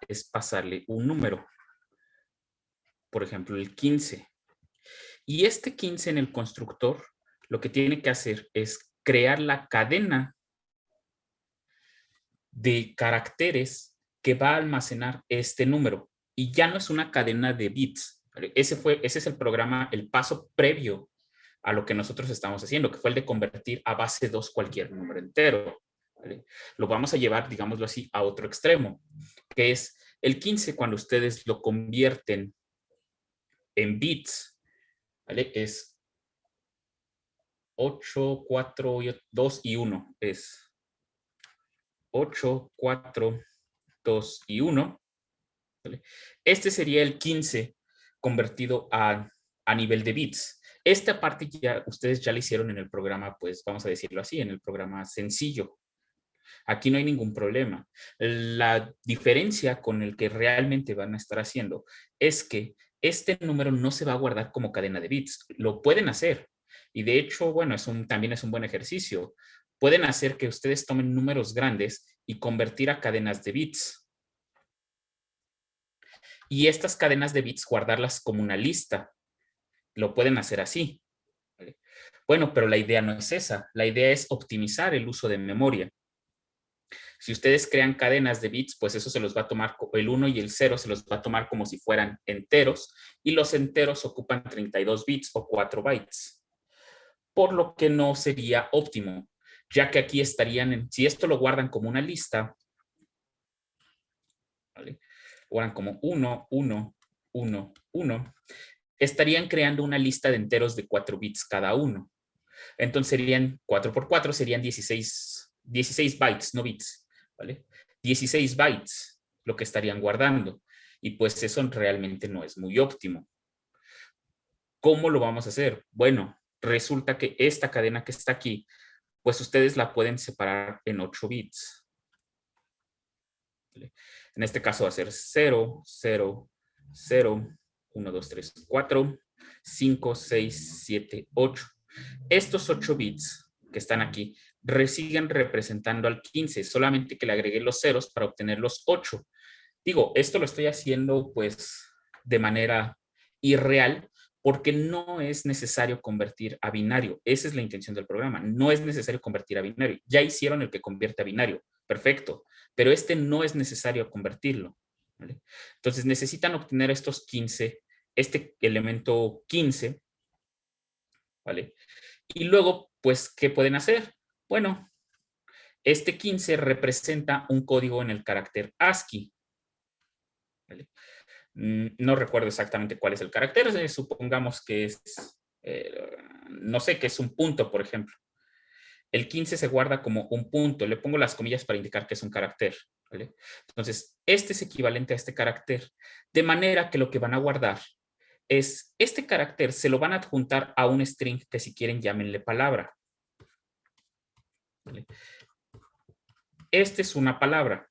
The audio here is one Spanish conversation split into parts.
es pasarle un número, por ejemplo, el 15. Y este 15 en el constructor, lo que tiene que hacer es crear la cadena de caracteres que va a almacenar este número. Y ya no es una cadena de bits. ¿Vale? Ese es el programa, el paso previo a lo que nosotros estamos haciendo, que fue el de convertir a base 2 cualquier número entero. ¿Vale? Lo vamos a llevar, digámoslo así, a otro extremo, que es el 15 cuando ustedes lo convierten en bits, ¿vale? Es 8, 4, 2 y 1. Es 8, 4, 2 y 1. ¿Vale? Este sería el 15 convertido a nivel de bits. Esta parte ya ustedes ya la hicieron en el programa, pues vamos a decirlo así, en el programa sencillo. Aquí no hay ningún problema. La diferencia con el que realmente van a estar haciendo es que este número no se va a guardar como cadena de bits. Lo pueden hacer. Y de hecho, bueno, también es un buen ejercicio. Pueden hacer que ustedes tomen números grandes y convertir a cadenas de bits. Y estas cadenas de bits guardarlas como una lista. Lo pueden hacer así. ¿Vale? Bueno, pero la idea no es esa. La idea es optimizar el uso de memoria. Si ustedes crean cadenas de bits, pues eso se los va a tomar, el 1 y el 0 se los va a tomar como si fueran enteros, y los enteros ocupan 32 bits o 4 bytes, por lo que no sería óptimo, ya que aquí estarían, si esto lo guardan como una lista, ¿vale? Guardan como 1, 1, 1, 1, estarían creando una lista de enteros de 4 bits cada uno. Entonces serían 4 por 4, serían 16 bytes, no bits, ¿vale? 16 bytes lo que estarían guardando. Y pues eso realmente no es muy óptimo. ¿Cómo lo vamos a hacer? Bueno, resulta que esta cadena que está aquí, pues ustedes la pueden separar en 8 bits. ¿Vale? En este caso va a ser 0, 0, 0, 1, 2, 3, 4, 5, 6, 7, 8. Estos 8 bits que están aquí siguen representando al 15, solamente que le agregué los ceros para obtener los 8. Digo, esto lo estoy haciendo pues de manera irreal porque no es necesario convertir a binario. Esa es la intención del programa. No es necesario convertir a binario. Ya hicieron el que convierte a binario. Perfecto. Pero este no es necesario convertirlo. ¿Vale? Entonces necesitan obtener estos 15, este elemento 15, ¿vale? Y luego, pues, ¿qué pueden hacer? Bueno, este 15 representa un código en el carácter ASCII. ¿Vale? No recuerdo exactamente cuál es el carácter, supongamos que es, no sé, que es un punto, por ejemplo. El 15 se guarda como un punto, le pongo las comillas para indicar que es un carácter. ¿Vale? Entonces, este es equivalente a este carácter, de manera que lo que van a guardar es este carácter, se lo van a adjuntar a un string que si quieren llámenle palabra. ¿Vale? Esta es una palabra.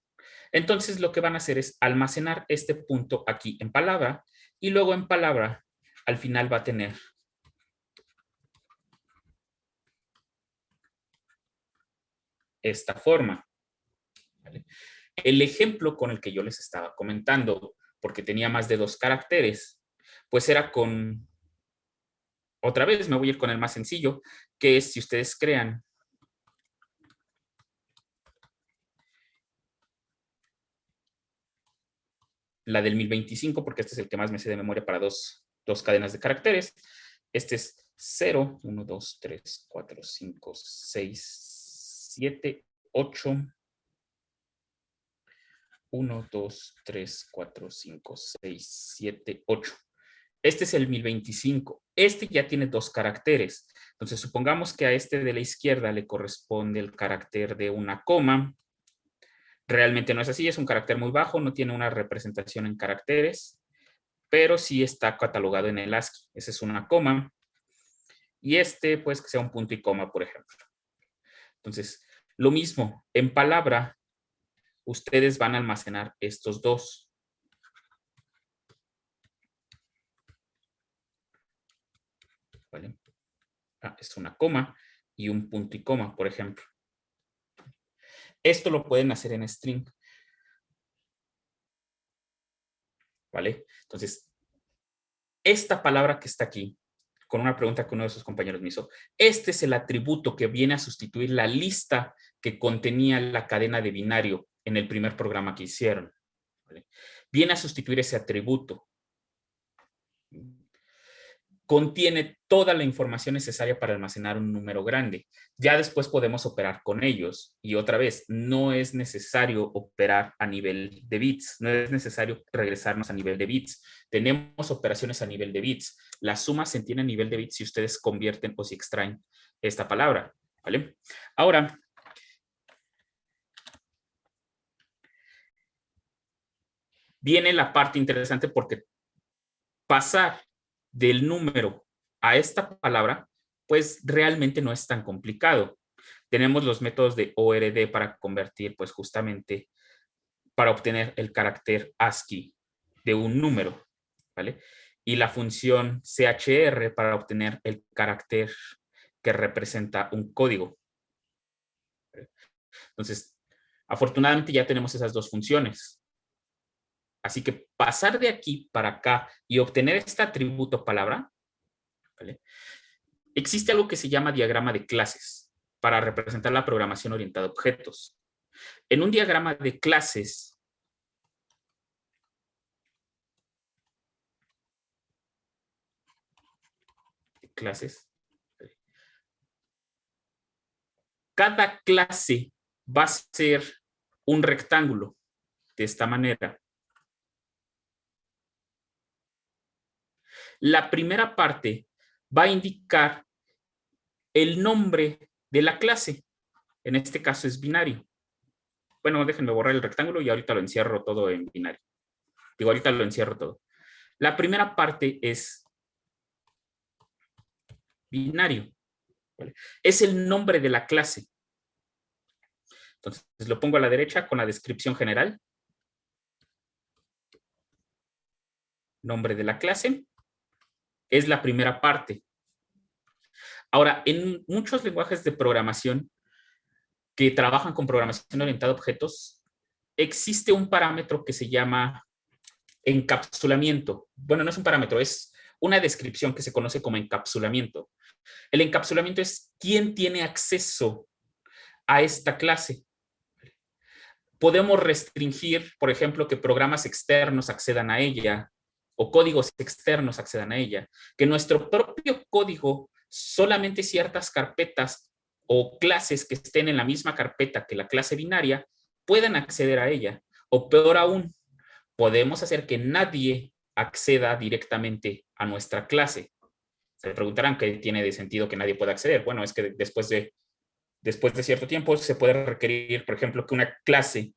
Entonces lo que van a hacer es almacenar este punto aquí en palabra y luego en palabra al final va a tener esta forma. ¿Vale? El ejemplo con el que yo les estaba comentando, porque tenía más de 2 caracteres, pues era con, otra vez me voy a ir con el más sencillo, que es si ustedes crean la del 1025, porque este es el que más me sé de memoria para dos cadenas de caracteres. Este es 0, 1, 2, 3, 4, 5, 6, 7, 8. 1, 2, 3, 4, 5, 6, 7, 8. Este es el 1025. Este ya tiene 2 caracteres. Entonces, supongamos que a este de la izquierda le corresponde el carácter de una coma. Realmente no es así, es un carácter muy bajo, no tiene una representación en caracteres, pero sí está catalogado en el ASCII. Esa es una coma. Y este, pues, que sea un punto y coma, por ejemplo. Entonces, lo mismo, en palabra, ustedes van a almacenar estos dos. ¿Vale? Es una coma y un punto y coma, por ejemplo. Esto lo pueden hacer en string. ¿vale? Entonces, esta palabra que está aquí, con una pregunta que uno de sus compañeros me hizo, este es el atributo que viene a sustituir la lista que contenía la cadena de binario en el primer programa que hicieron, ¿vale? Viene a sustituir ese atributo. Contiene toda la información necesaria para almacenar un número grande. Ya después podemos operar con ellos. Y otra vez, no es necesario operar a nivel de bits. No es necesario regresarnos a nivel de bits. Tenemos operaciones a nivel de bits. La suma se entiende a nivel de bits si ustedes convierten o si extraen esta palabra, ¿vale? Ahora, viene la parte interesante porque pasar del número a esta palabra, pues realmente no es tan complicado. Tenemos los métodos de ORD para convertir, pues justamente para obtener el carácter ASCII de un número, ¿vale? Y la función CHR para obtener el carácter que representa un código. Entonces, afortunadamente ya tenemos esas dos funciones. Así que pasar de aquí para acá y obtener este atributo palabra, ¿vale? Existe algo que se llama diagrama de clases para representar la programación orientada a objetos. En un diagrama de clases, cada clase va a ser un rectángulo de esta manera. La primera parte va a indicar el nombre de la clase. En este caso es binario. Bueno, déjenme borrar el rectángulo y ahorita lo encierro todo en binario. Digo, ahorita lo encierro todo. La primera parte es binario. ¿Vale? Es el nombre de la clase. Entonces, lo pongo a la derecha con la descripción general. Nombre de la clase. Es la primera parte. Ahora, en muchos lenguajes de programación que trabajan con programación orientada a objetos, existe un parámetro que se llama encapsulamiento. Bueno, no es un parámetro, es una descripción que se conoce como encapsulamiento. El encapsulamiento es quién tiene acceso a esta clase. Podemos restringir, por ejemplo, que programas externos accedan a ella o códigos externos accedan a ella, que nuestro propio código, solamente ciertas carpetas o clases que estén en la misma carpeta que la clase binaria puedan acceder a ella. O peor aún, podemos hacer que nadie acceda directamente a nuestra clase. Se preguntarán qué tiene de sentido que nadie pueda acceder. Bueno, es que después de cierto tiempo se puede requerir, por ejemplo, que una clase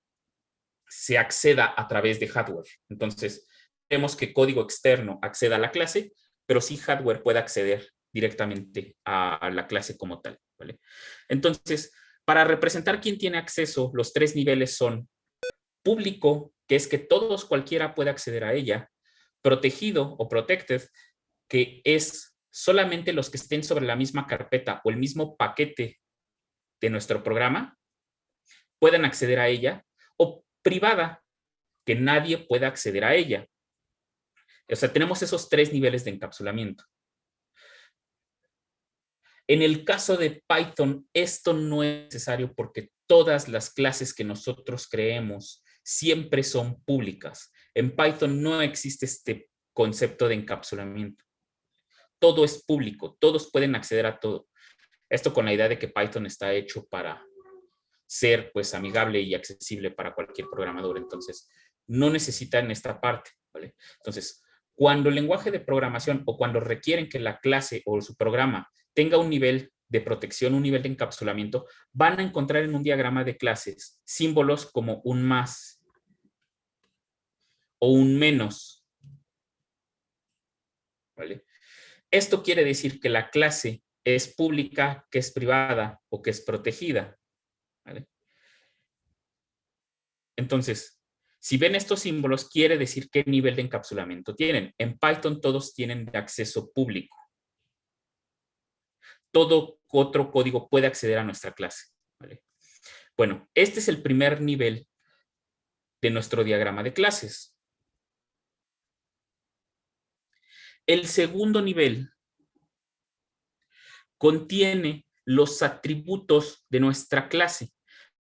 se acceda a través de hardware. Entonces, vemos que código externo acceda a la clase, pero sí hardware puede acceder directamente a la clase como tal, ¿vale? Entonces, para representar quién tiene acceso, los tres niveles son público, que es que todos, cualquiera puede acceder a ella; protegido o protected, que es solamente los que estén sobre la misma carpeta o el mismo paquete de nuestro programa pueden acceder a ella; o privada, que nadie pueda acceder a ella. O sea, tenemos esos tres niveles de encapsulamiento. En el caso de Python, esto no es necesario porque todas las clases que nosotros creemos siempre son públicas. En Python no existe este concepto de encapsulamiento. Todo es público, todos pueden acceder a todo. Esto con la idea de que Python está hecho para ser pues amigable y accesible para cualquier programador. Entonces, no necesitan esta parte, ¿vale? Entonces, cuando el lenguaje de programación o cuando requieren que la clase o su programa tenga un nivel de protección, un nivel de encapsulamiento, van a encontrar en un diagrama de clases símbolos como un más o un menos, ¿vale? Esto quiere decir que la clase es pública, que es privada o que es protegida, ¿vale? Entonces, si ven estos símbolos, quiere decir qué nivel de encapsulamiento tienen. En Python todos tienen de acceso público. Todo otro código puede acceder a nuestra clase, ¿vale? Bueno, este es el primer nivel de nuestro diagrama de clases. El segundo nivel contiene los atributos de nuestra clase.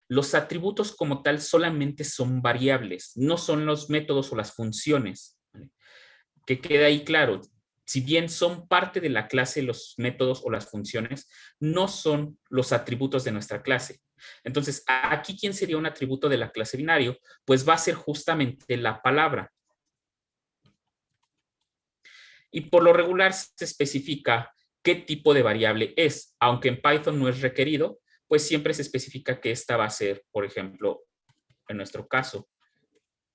Los atributos como tal solamente son variables, no son los métodos o las funciones. ¿Vale? Que quede ahí claro, si bien son parte de la clase los métodos o las funciones, no son los atributos de nuestra clase. Entonces, aquí, ¿quién sería un atributo de la clase binario? Pues va a ser justamente la palabra. Y por lo regular se especifica qué tipo de variable es, aunque en Python no es requerido, pues siempre se especifica que esta va a ser, por ejemplo, en nuestro caso,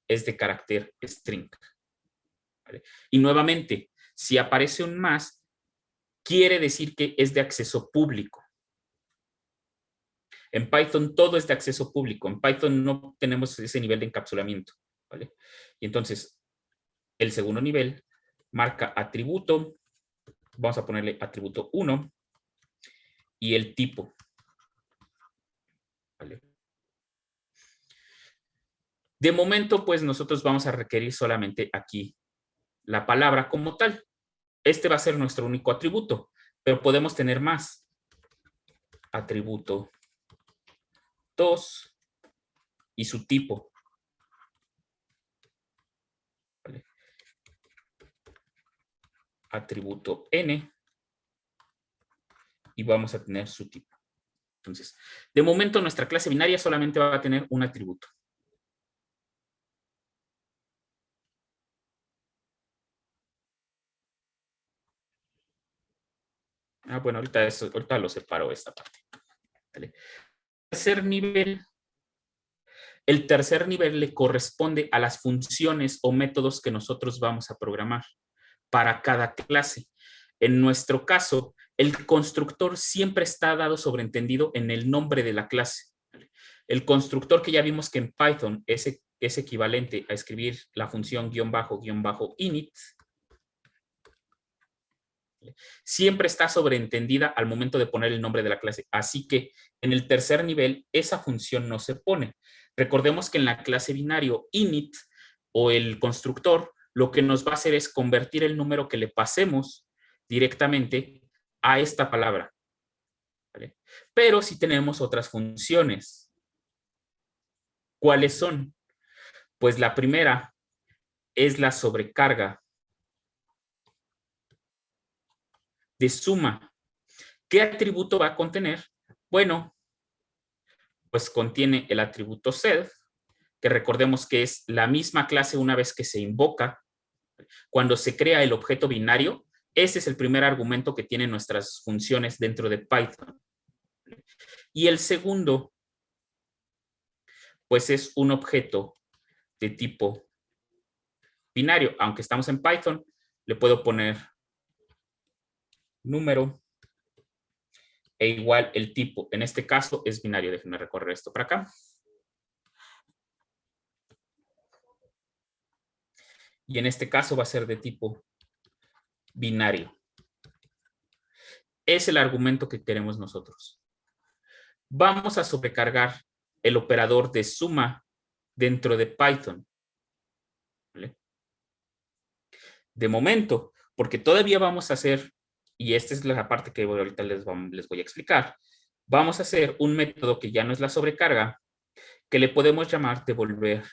es de carácter string. ¿Vale? Y nuevamente, si aparece un más, quiere decir que es de acceso público. En Python todo es de acceso público. En Python no tenemos ese nivel de encapsulamiento. ¿Vale? Y entonces, el segundo nivel marca atributo. Vamos a ponerle atributo 1 y el tipo. ¿Vale? De momento, pues nosotros vamos a requerir solamente aquí la palabra como tal. Este va a ser nuestro único atributo, pero podemos tener más. Atributo 2 y su tipo. ¿Vale? Atributo n y vamos a tener su tipo. Entonces, de momento nuestra clase binaria solamente va a tener un atributo. Bueno, ahorita lo separo esta parte. ¿Vale? El tercer nivel le corresponde a las funciones o métodos que nosotros vamos a programar para cada clase. En nuestro caso, el constructor siempre está dado sobreentendido en el nombre de la clase. El constructor que ya vimos que en Python es equivalente a escribir la función --init, siempre está sobreentendida al momento de poner el nombre de la clase. Así que en el tercer nivel esa función no se pone. Recordemos que en la clase binario init o el constructor lo que nos va a hacer es convertir el número que le pasemos directamente a esta palabra. ¿Vale? Pero si tenemos otras funciones, ¿cuáles son? Pues la primera es la sobrecarga de suma. ¿Qué atributo va a contener? Bueno, pues contiene el atributo self, que recordemos que es la misma clase una vez que se invoca. Cuando se crea el objeto binario, ese es el primer argumento que tienen nuestras funciones dentro de Python. Y el segundo, pues es un objeto de tipo binario. Aunque estamos en Python, le puedo poner número e igual el tipo. En este caso es binario. Déjenme recorrer esto para acá. Y en este caso va a ser de tipo binario. Es el argumento que queremos nosotros. Vamos a sobrecargar el operador de suma dentro de Python. ¿Vale? De momento, porque todavía vamos a hacer, y esta es la parte que ahorita les voy a explicar, vamos a hacer un método que ya no es la sobrecarga, que le podemos llamar devolver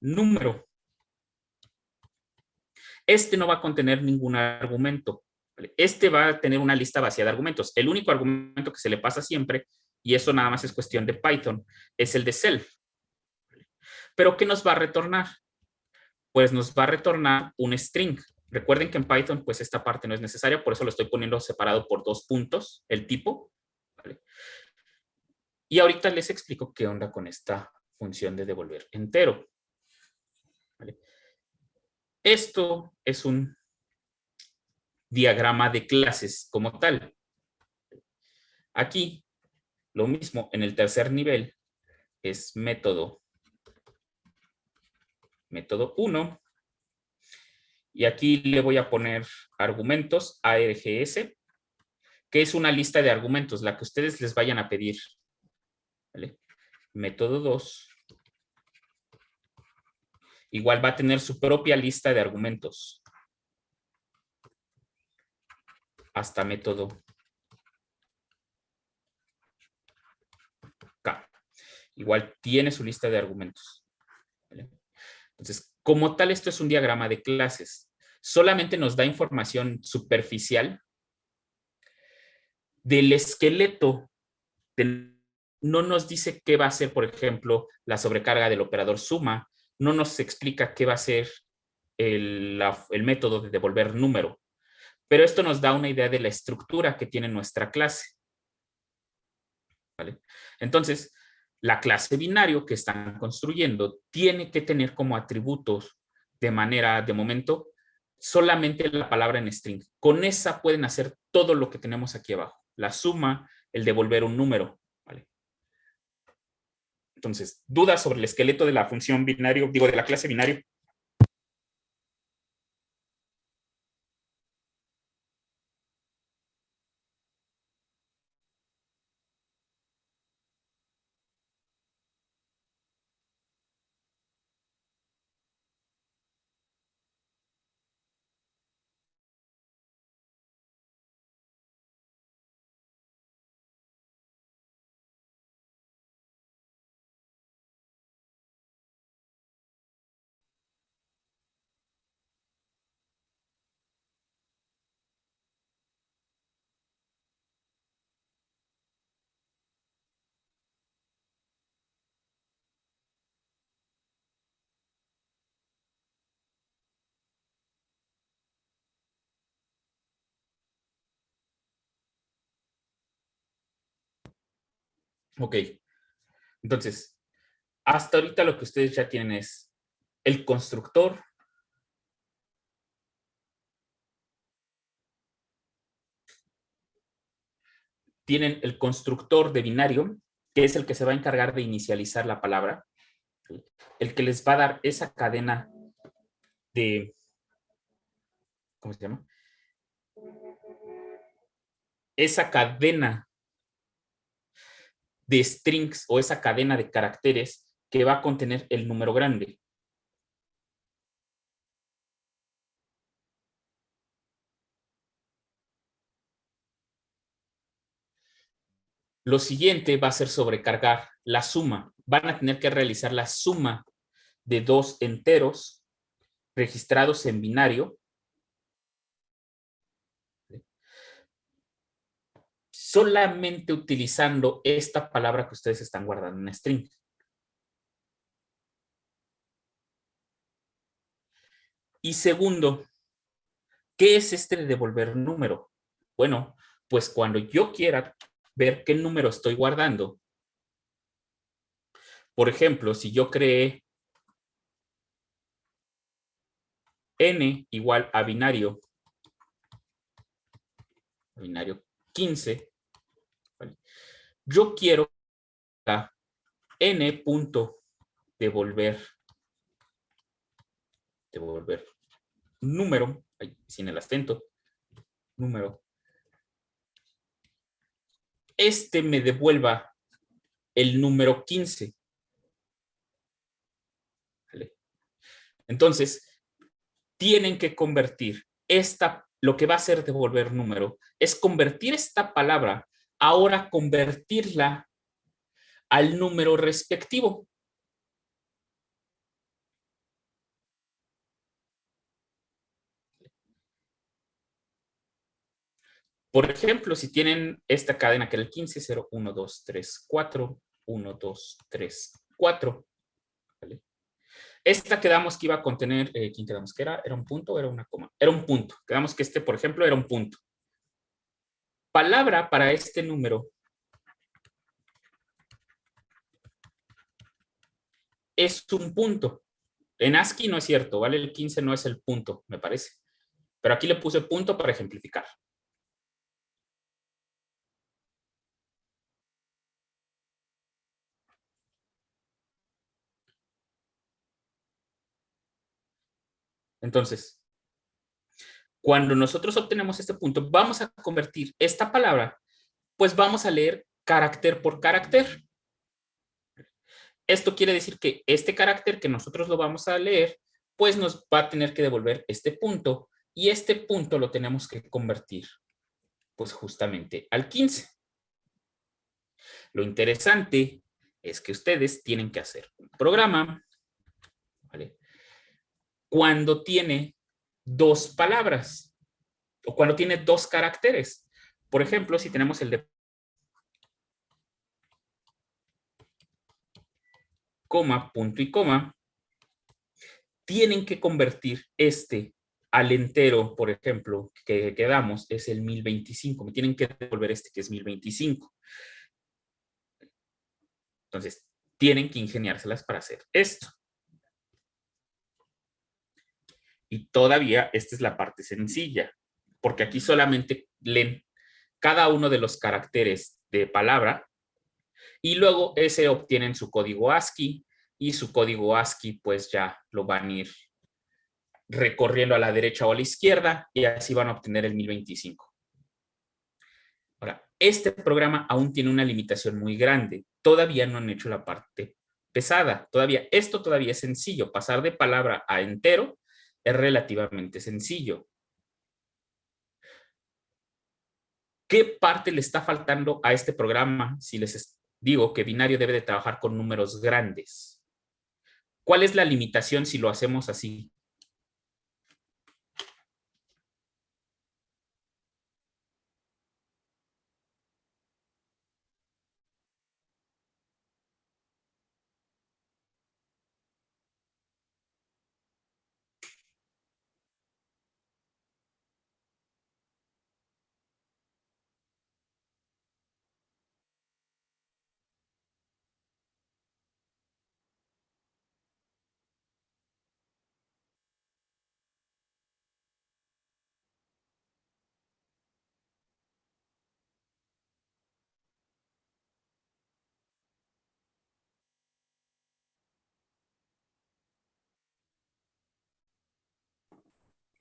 número. Este no va a contener ningún argumento. Este va a tener una lista vacía de argumentos. El único argumento que se le pasa siempre, y eso nada más es cuestión de Python, es el de self. ¿Pero qué nos va a retornar? Pues nos va a retornar un string. Recuerden que en Python, pues esta parte no es necesaria, por eso lo estoy poniendo separado por 2 puntos, el tipo. ¿Vale? Y ahorita les explico qué onda con esta función de devolver entero. ¿Vale? Esto es un diagrama de clases como tal. Aquí, lo mismo, en el tercer nivel es método 1. Y aquí le voy a poner argumentos, args, que es una lista de argumentos, la que ustedes les vayan a pedir. ¿Vale? Método 2. Igual va a tener su propia lista de argumentos. Hasta método K. Igual tiene su lista de argumentos. ¿Vale? Entonces, como tal, esto es un diagrama de clases. Solamente nos da información superficial del esqueleto. No nos dice qué va a ser, por ejemplo, la sobrecarga del operador suma. No nos explica qué va a ser el método de devolver número. Pero esto nos da una idea de la estructura que tiene nuestra clase. ¿Vale? Entonces, la clase binario que están construyendo tiene que tener como atributos de manera, de momento, solamente la palabra en string. Con esa pueden hacer todo lo que tenemos aquí abajo. La suma, el devolver un número. ¿Vale? Entonces, ¿dudas sobre el esqueleto de la función binario, digo, de la clase binario? Ok, entonces, hasta ahorita lo que ustedes ya tienen es el constructor, tienen el constructor de binario, que es el que se va a encargar de inicializar la palabra, el que les va a dar esa cadena de, ¿cómo se llama? Esa cadena de strings o esa cadena de caracteres que va a contener el número grande. Lo siguiente va a ser sobrecargar la suma. Van a tener que realizar la suma de dos enteros registrados en binario, solamente utilizando esta palabra que ustedes están guardando en string. Y segundo, ¿qué es este de devolver número? Bueno, pues cuando yo quiera ver qué número estoy guardando, por ejemplo, si yo creé n igual a binario 15, ¿vale? Yo quiero a n punto devolver número, sin el acento, número, este me devuelva el número 15. ¿Vale? Entonces, tienen que convertir lo que va a hacer devolver número, es convertir esta palabra, ahora convertirla al número respectivo. Por ejemplo, si tienen esta cadena que era el 15, 0, 1, 2, 3, 4, 1, 2, 3, 4. ¿Vale? Esta quedamos que iba a contener, ¿quién quedamos que era? ¿Era un punto o era una coma? Era un punto. Quedamos que este, por ejemplo, era un punto. Palabra para este número es un punto. En ASCII no es cierto, ¿vale? El 15 no es el punto, me parece. Pero aquí le puse punto para ejemplificar. Entonces, cuando nosotros obtenemos este punto, vamos a convertir esta palabra, pues vamos a leer carácter por carácter. Esto quiere decir que este carácter que nosotros lo vamos a leer, pues nos va a tener que devolver este punto y este punto lo tenemos que convertir pues justamente al 15. Lo interesante es que ustedes tienen que hacer un programa, ¿vale? Cuando tiene dos palabras o cuando tiene dos caracteres. Por ejemplo, si tenemos el de coma, punto y coma, tienen que convertir este al entero, por ejemplo, que quedamos, es el 1025. Me tienen que devolver este que es 1025. Entonces, tienen que ingeniárselas para hacer esto. Y todavía esta es la parte sencilla, porque aquí solamente leen cada uno de los caracteres de palabra y luego ese obtienen su código ASCII y su código ASCII pues ya lo van a ir recorriendo a la derecha o a la izquierda y así van a obtener el 1025. Ahora, este programa aún tiene una limitación muy grande. Todavía no han hecho la parte pesada. Esto todavía es sencillo. Pasar de palabra a entero es relativamente sencillo. ¿Qué parte le está faltando a este programa si les digo que binario debe de trabajar con números grandes? ¿Cuál es la limitación si lo hacemos así?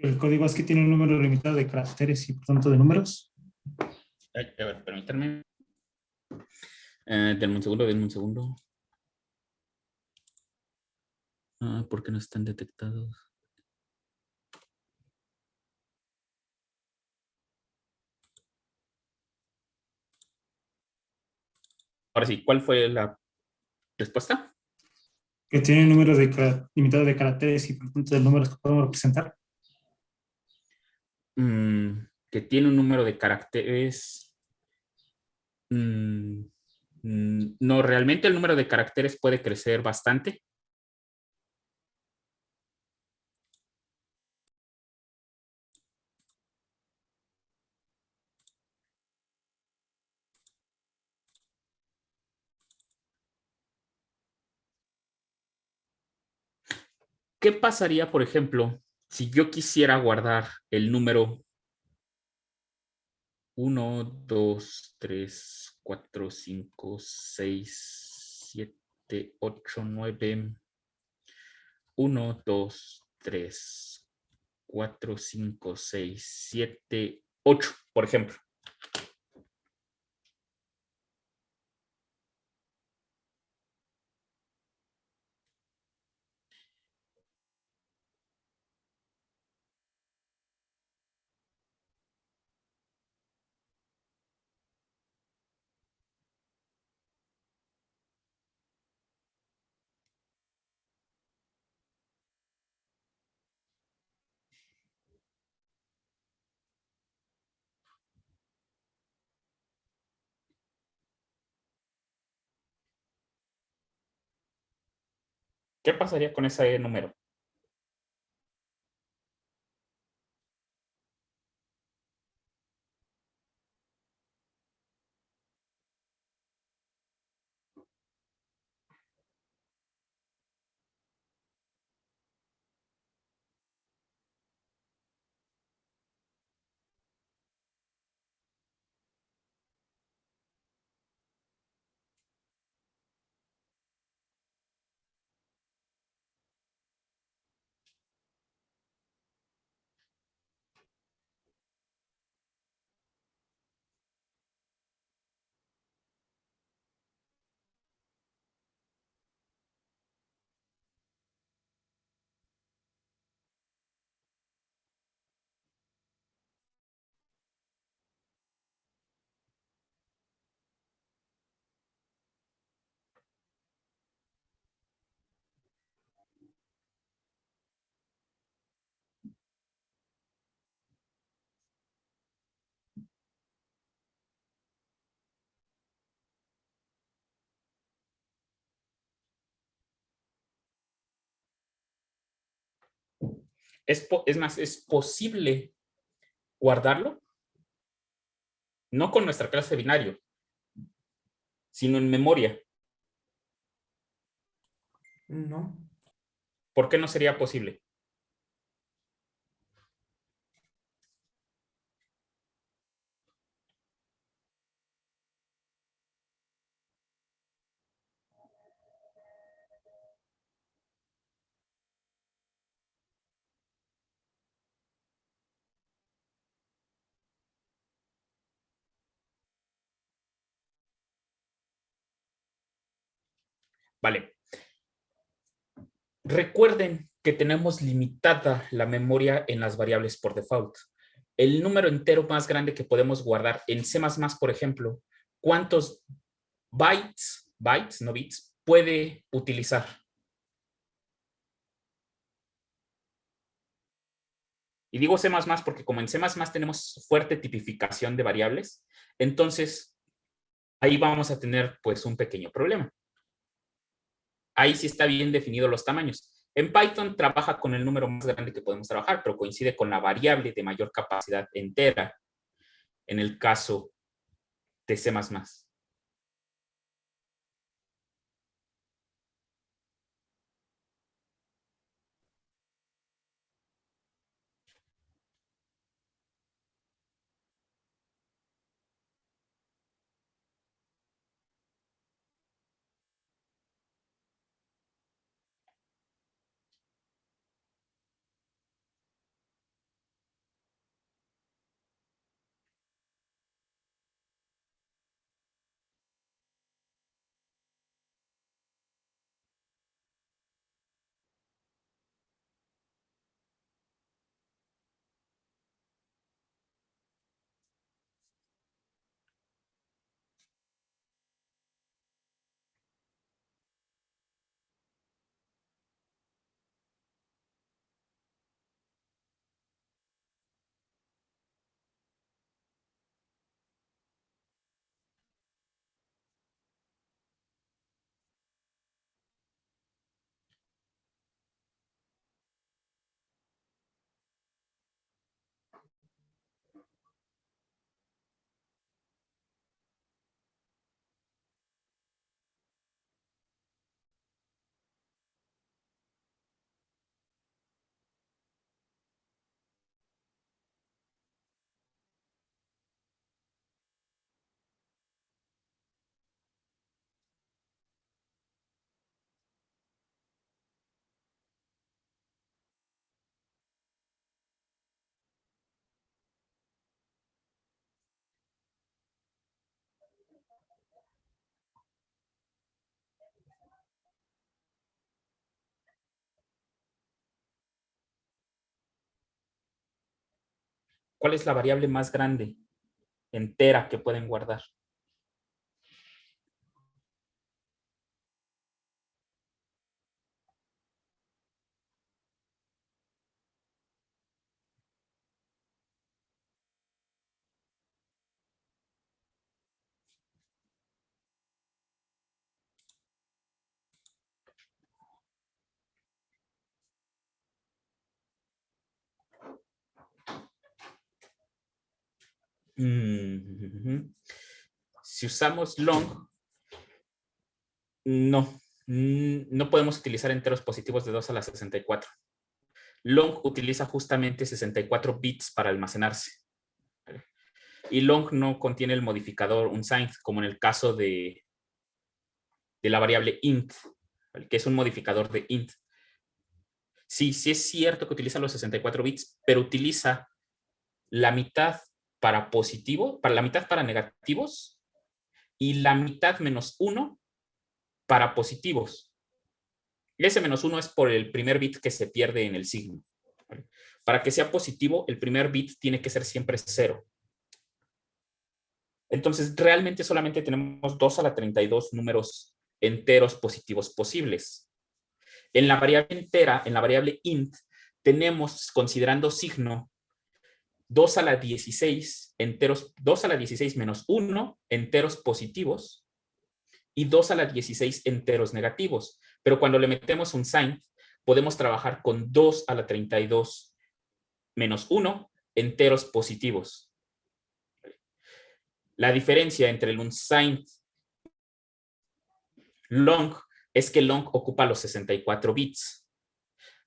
El código ASCII tiene un número limitado de caracteres y por tanto de números. A ver, permítanme. Denme un segundo. ¿Por qué no están detectados? Ahora sí, ¿cuál fue la respuesta? Que tiene un número limitado de caracteres y por tanto de números que podemos representar. Que tiene un número de caracteres. No, realmente el número de caracteres puede crecer bastante. ¿Qué pasaría, por ejemplo, si yo quisiera guardar el número 1, 2, 3, 4, 5, 6, 7, 8, 9, 1, 2, 3, 4, 5, 6, 7, 8, por ejemplo? ¿Qué pasaría con ese número? Es más, es posible guardarlo, no con nuestra clase de binario, sino en memoria. No. ¿Por qué no sería posible? Vale. Recuerden que tenemos limitada la memoria en las variables por default. El número entero más grande que podemos guardar en C++, por ejemplo, ¿cuántos bytes, no bits, puede utilizar? Y digo C++ porque como en C++ tenemos fuerte tipificación de variables, entonces ahí vamos a tener pues un pequeño problema. Ahí sí está bien definido los tamaños. En Python trabaja con el número más grande que podemos trabajar, pero coincide con la variable de mayor capacidad entera en el caso de C++. ¿Cuál es la variable más grande entera que pueden guardar? Si usamos long, no podemos utilizar enteros positivos de 2 a la 64. Long utiliza justamente 64 bits para almacenarse. ¿Vale? Y long no contiene el modificador unsigned, como en el caso de la variable int, ¿vale? Que es un modificador de int. Sí, sí es cierto que utiliza los 64 bits, pero utiliza la mitad para positivo, para la mitad para negativos y la mitad menos 1 para positivos. Ese menos 1 es por el primer bit que se pierde en el signo. ¿Vale? Para que sea positivo, el primer bit tiene que ser siempre 0. Entonces, realmente solamente tenemos 2 a la 32 números enteros positivos posibles. En la variable entera, en la variable int, tenemos, considerando signo, 2 a la 16 enteros, 2 a la 16 menos 1 enteros positivos y 2 a la 16 enteros negativos. Pero cuando le metemos un sign, podemos trabajar con 2 a la 32 menos 1 enteros positivos. La diferencia entre el unsigned long es que long ocupa los 64 bits,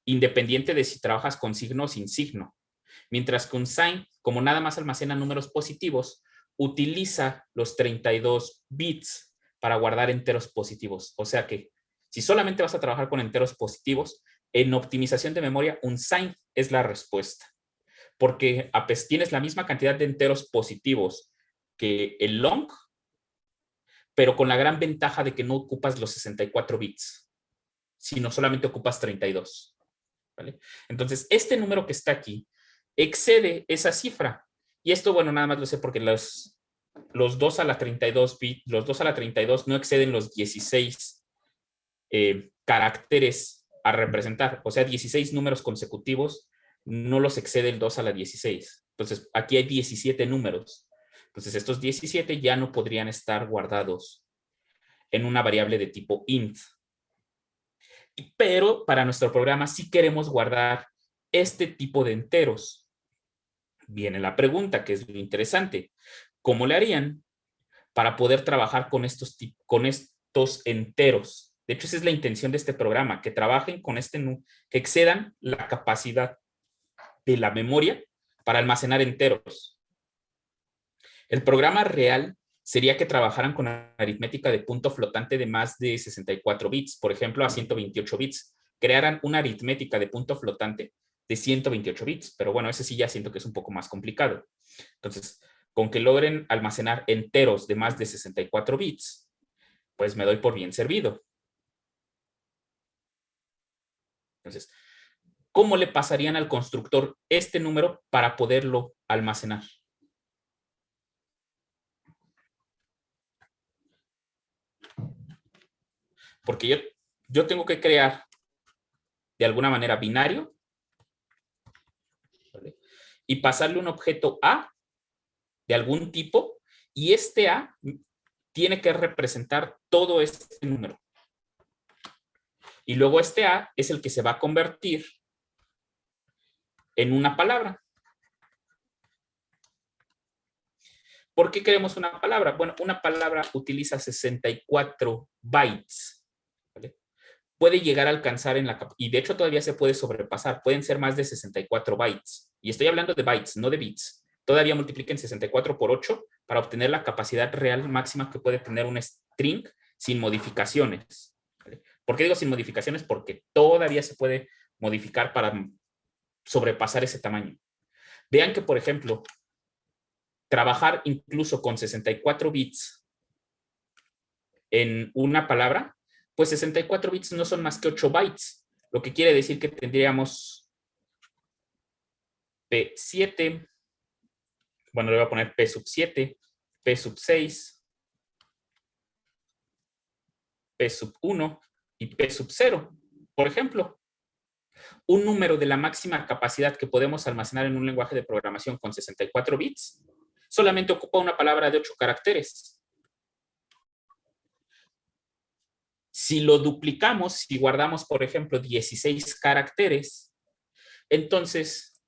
independiente de si trabajas con signo o sin signo. Mientras que unsigned, como nada más almacena números positivos, utiliza los 32 bits para guardar enteros positivos. O sea que si solamente vas a trabajar con enteros positivos, en optimización de memoria, unsigned es la respuesta. Porque tienes la misma cantidad de enteros positivos que el long, pero con la gran ventaja de que no ocupas los 64 bits, sino solamente ocupas 32. ¿Vale? Entonces, este número que está aquí excede esa cifra. Y esto, bueno, nada más lo sé porque los 2 a la 32 los 2 a la 32 no exceden los 16 caracteres a representar. O sea, 16 números consecutivos no los excede el 2 a la 16. Entonces, aquí hay 17 números. Entonces, estos 17 ya no podrían estar guardados en una variable de tipo int. Pero para nuestro programa sí queremos guardar este tipo de enteros. Viene la pregunta, que es lo interesante. ¿Cómo le harían para poder trabajar con estos enteros? De hecho, esa es la intención de este programa, que trabajen con que excedan la capacidad de la memoria para almacenar enteros. El programa real sería que trabajaran con aritmética de punto flotante de más de 64 bits, por ejemplo, a 128 bits. Crearan una aritmética de punto flotante de 128 bits, pero bueno, ese sí ya siento que es un poco más complicado. Entonces, con que logren almacenar enteros de más de 64 bits, pues me doy por bien servido. Entonces, ¿cómo le pasarían al constructor este número para poderlo almacenar? Porque yo tengo que crear de alguna manera binario, ¿vale? Y pasarle un objeto A de algún tipo, y este A tiene que representar todo este número. Y luego este A es el que se va a convertir en una palabra. ¿Por qué queremos una palabra? Bueno, una palabra utiliza 64 bytes. ¿Vale? Puede llegar a alcanzar y de hecho todavía se puede sobrepasar, pueden ser más de 64 bytes. Y estoy hablando de bytes, no de bits. Todavía multipliquen 64 por 8 para obtener la capacidad real máxima que puede tener un string sin modificaciones. ¿Vale? ¿Por qué digo sin modificaciones? Porque todavía se puede modificar para sobrepasar ese tamaño. Vean que, por ejemplo, trabajar incluso con 64 bits en una palabra, pues 64 bits no son más que 8 bytes, lo que quiere decir que tendríamos P7, bueno, le voy a poner P sub 7, P sub 6, P sub 1 y P sub 0, por ejemplo. Un número de la máxima capacidad que podemos almacenar en un lenguaje de programación con 64 bits solamente ocupa una palabra de 8 caracteres. Si lo duplicamos, si guardamos, por ejemplo, 16 caracteres, entonces,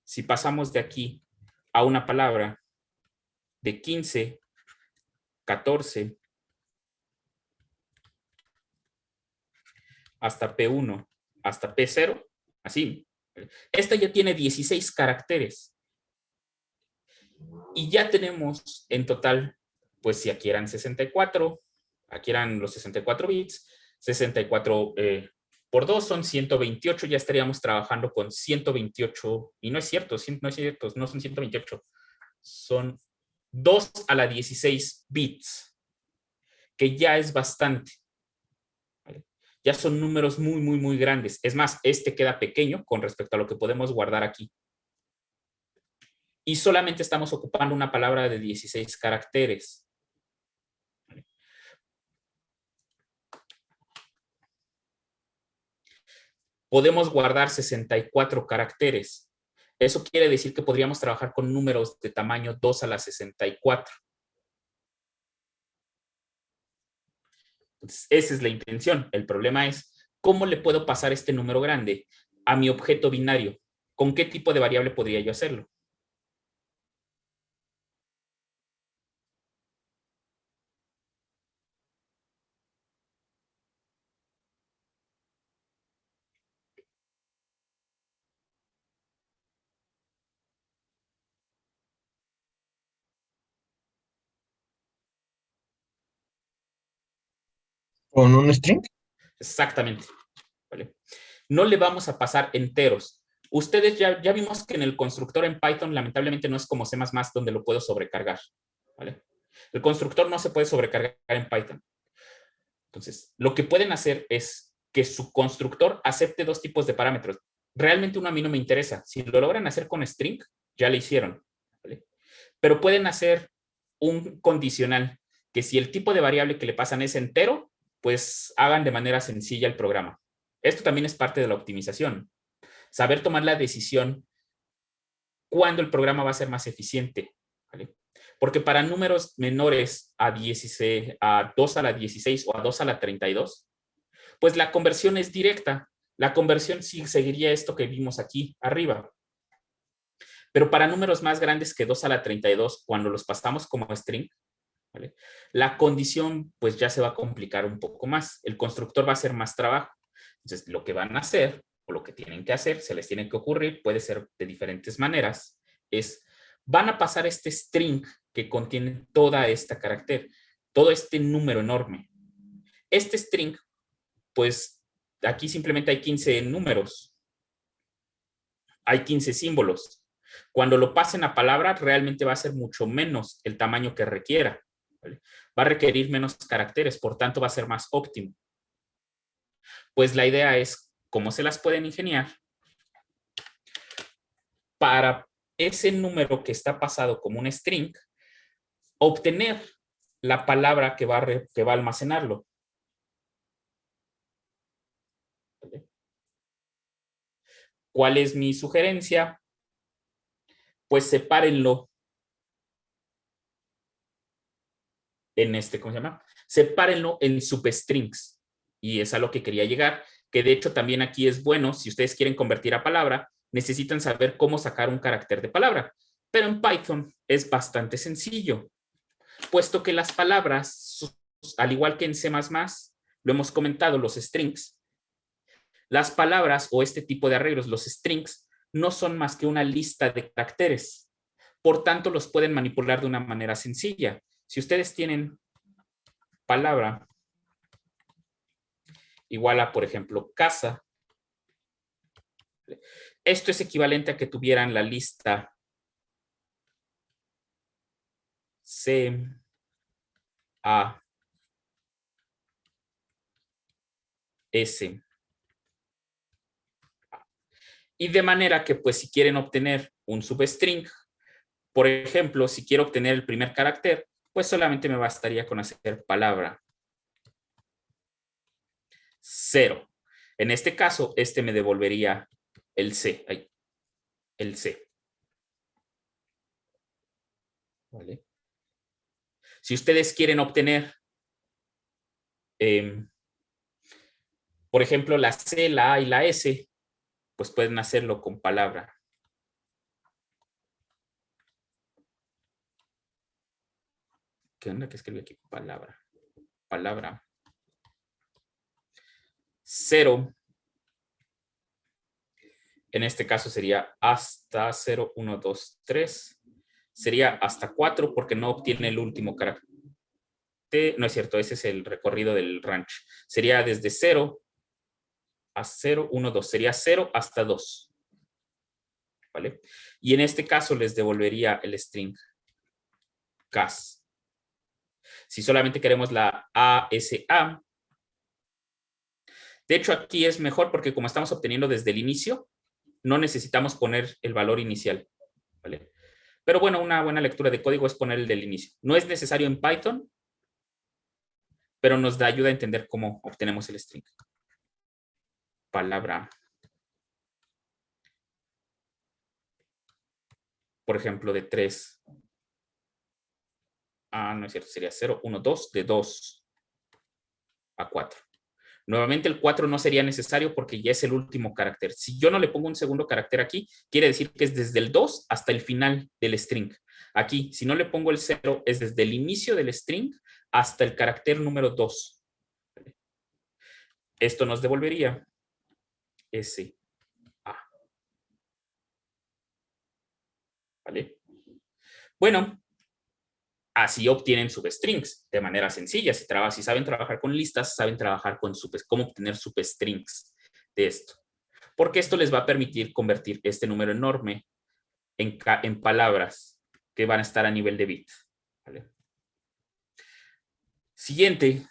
si pasamos de aquí a una palabra de 15, 14, hasta P1, hasta P0, así, esta ya tiene 16 caracteres. Y ya tenemos en total, pues si aquí eran 64, aquí eran los 64 bits, 64 por 2 son 128, ya estaríamos trabajando con 128, y no es cierto, no son 128, son 2 a la 16 bits, que ya es bastante. ¿Vale? Ya son números muy, muy, muy grandes. Es más, este queda pequeño con respecto a lo que podemos guardar aquí. Y solamente estamos ocupando una palabra de 16 caracteres. Podemos guardar 64 caracteres. Eso quiere decir que podríamos trabajar con números de tamaño 2 a la 64. Entonces, esa es la intención. El problema es, ¿cómo le puedo pasar este número grande a mi objeto binario? ¿Con qué tipo de variable podría yo hacerlo? ¿Con un string? Exactamente. ¿Vale? No le vamos a pasar enteros. Ustedes ya vimos que en el constructor en Python lamentablemente no es como C++, donde lo puedo sobrecargar. ¿Vale? El constructor no se puede sobrecargar en Python. Entonces, lo que pueden hacer es que su constructor acepte dos tipos de parámetros. Realmente uno a mí no me interesa. Si lo logran hacer con string, ya lo hicieron. ¿Vale? Pero pueden hacer un condicional que si el tipo de variable que le pasan es entero, pues hagan de manera sencilla el programa. Esto también es parte de la optimización. Saber tomar la decisión cuándo el programa va a ser más eficiente. ¿Vale? Porque para números menores a 16, a 2 a la 16 o a 2 a la 32, pues la conversión es directa. La conversión sí seguiría esto que vimos aquí arriba. Pero para números más grandes que 2 a la 32, cuando los pasamos como string, ¿vale? La condición pues ya se va a complicar un poco más. El constructor va a hacer más trabajo. Entonces, lo que van a hacer o lo que tienen que hacer, se les tiene que ocurrir, puede ser de diferentes maneras, es van a pasar este string que contiene toda esta carácter, todo este número enorme. Este string, pues aquí simplemente hay 15 números, hay 15 símbolos. Cuando lo pasen a palabra, realmente va a ser mucho menos el tamaño que requiera. ¿Vale? Va a requerir menos caracteres, por tanto va a ser más óptimo. Pues la idea es cómo se las pueden ingeniar para ese número que está pasado como un string, obtener la palabra que va a almacenarlo. ¿Vale? ¿Cuál es mi sugerencia? Pues sepárenlo en ¿cómo se llama? Sepárenlo en substrings. Y es a lo que quería llegar, que de hecho también aquí es bueno, si ustedes quieren convertir a palabra, necesitan saber cómo sacar un carácter de palabra. Pero en Python es bastante sencillo, puesto que las palabras, al igual que en C++, lo hemos comentado, los strings, las palabras o este tipo de arreglos, los strings, no son más que una lista de caracteres. Por tanto, los pueden manipular de una manera sencilla. Si ustedes tienen palabra igual a, por ejemplo, casa, esto es equivalente a que tuvieran la lista C, A, S. Y de manera que, pues, si quieren obtener un substring, por ejemplo, si quiero obtener el primer carácter, pues solamente me bastaría con hacer palabra 0. En este caso, me devolvería el C. El C. ¿Vale? Si ustedes quieren obtener, por ejemplo, la C, la A y la S, pues pueden hacerlo con palabra. ¿Qué onda? ¿Qué escribí aquí? Palabra. Palabra. 0. En este caso sería hasta 0, 1, 2, 3. Sería hasta 4 porque no obtiene el último carácter. No es cierto, ese es el recorrido del ranch. Sería desde 0 a 0, 1, 2. Sería 0 hasta 2. ¿Vale? Y en este caso les devolvería el string cas. Si solamente queremos la ASA, de hecho aquí es mejor porque como estamos obteniendo desde el inicio, no necesitamos poner el valor inicial. ¿Vale? Pero bueno, una buena lectura de código es poner el del inicio. No es necesario en Python, pero nos da ayuda a entender cómo obtenemos el string. Palabra. Por ejemplo, de 3. No es cierto, sería 0, 1, 2, de 2 a 4. Nuevamente el 4 no sería necesario porque ya es el último carácter. Si yo no le pongo un segundo carácter aquí, quiere decir que es desde el 2 hasta el final del string. Aquí, si no le pongo el 0, es desde el inicio del string hasta el carácter número 2. Esto nos devolvería S, A. ¿Vale? Bueno, así obtienen substrings de manera sencilla. Si saben trabajar con listas, saben trabajar con cómo obtener substrings de esto. Porque esto les va a permitir convertir este número enorme en palabras que van a estar a nivel de bit. ¿Vale? Siguiente,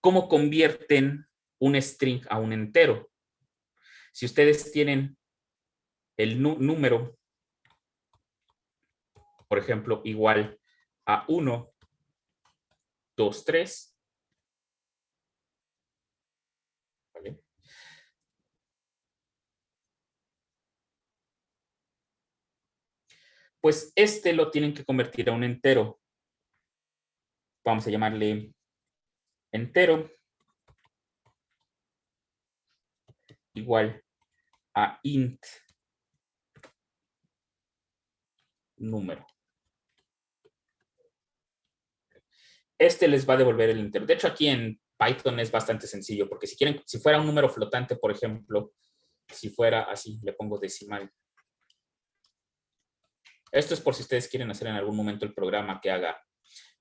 ¿cómo convierten un string a un entero? Si ustedes tienen el número, por ejemplo, igual a 1, 2, 3, ¿vale? Pues este lo tienen que convertir a un entero. Vamos a llamarle entero igual a int número. Este les va a devolver el entero. De hecho, aquí en Python es bastante sencillo, porque si fuera un número flotante, por ejemplo, si fuera así, le pongo decimal. Esto es por si ustedes quieren hacer en algún momento el programa que haga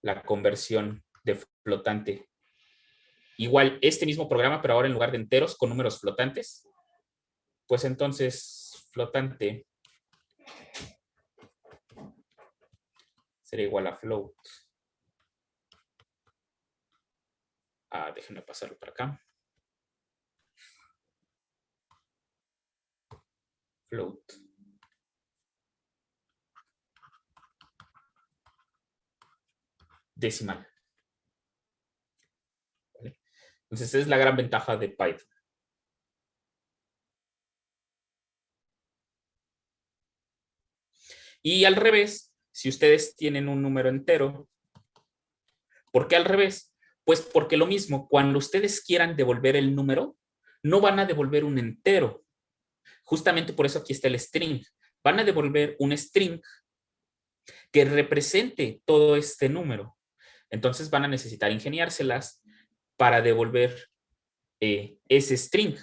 la conversión de flotante. Igual, este mismo programa, pero ahora en lugar de enteros con números flotantes, pues entonces flotante sería igual a float. Déjenme pasarlo para acá. Float. Decimal. ¿Vale? Entonces, esa es la gran ventaja de Python. Y al revés, si ustedes tienen un número entero, ¿por qué al revés? Pues porque lo mismo, cuando ustedes quieran devolver el número, no van a devolver un entero. Justamente por eso aquí está el string. Van a devolver un string que represente todo este número. Entonces van a necesitar ingeniárselas para devolver ese string.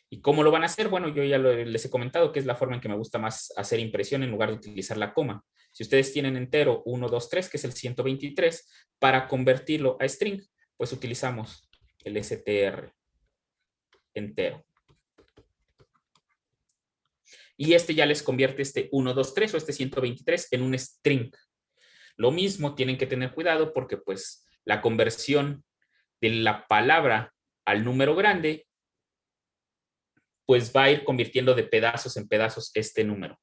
¿Y cómo lo van a hacer? Bueno, yo ya les he comentado que es la forma en que me gusta más hacer impresión en lugar de utilizar la coma. Si ustedes tienen entero 1, 2, 3, que es el 123, para convertirlo a string, pues utilizamos el str entero. Y este ya les convierte este 1, 2, 3 o este 123 en un string. Lo mismo, tienen que tener cuidado porque pues la conversión de la palabra al número grande pues va a ir convirtiendo de pedazos en pedazos este número.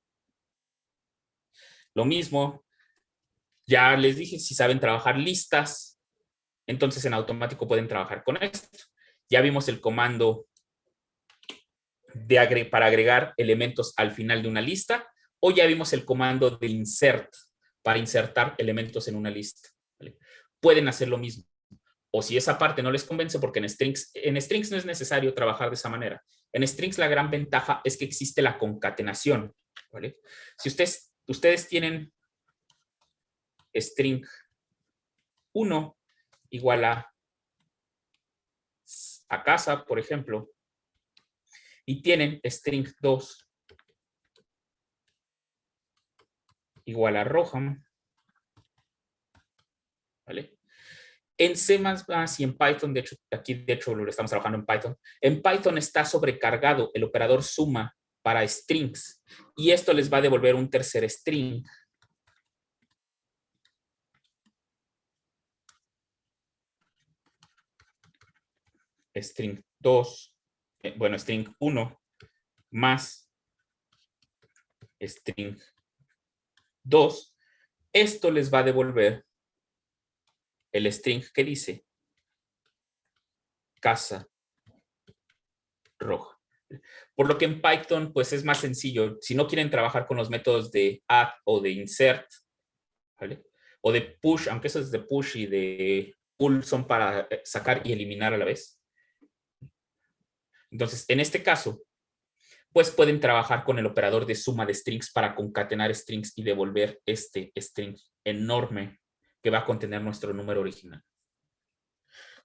Lo mismo, ya les dije, si saben trabajar listas, entonces en automático pueden trabajar con esto. Ya vimos el comando para agregar elementos al final de una lista, o ya vimos el comando de insert para insertar elementos en una lista. ¿Vale? Pueden hacer lo mismo. O si esa parte no les convence, porque en strings no es necesario trabajar de esa manera. En strings la gran ventaja es que existe la concatenación. ¿Vale? Si ustedes tienen string 1 igual a casa, por ejemplo, y tienen string 2 igual a roja, ¿vale? En C++ y en Python, de hecho, aquí de hecho lo estamos trabajando en Python está sobrecargado el operador suma para strings, y esto les va a devolver un tercer string. String 2, bueno, string 1 más string 2, esto les va a devolver el string que dice casa roja. Por lo que en Python pues es más sencillo. Si no quieren trabajar con los métodos de add o de insert, ¿vale? O de push, aunque esos de push y de pull son para sacar y eliminar a la vez. Entonces, en este caso, pues pueden trabajar con el operador de suma de strings para concatenar strings y devolver este string enorme que va a contener nuestro número original.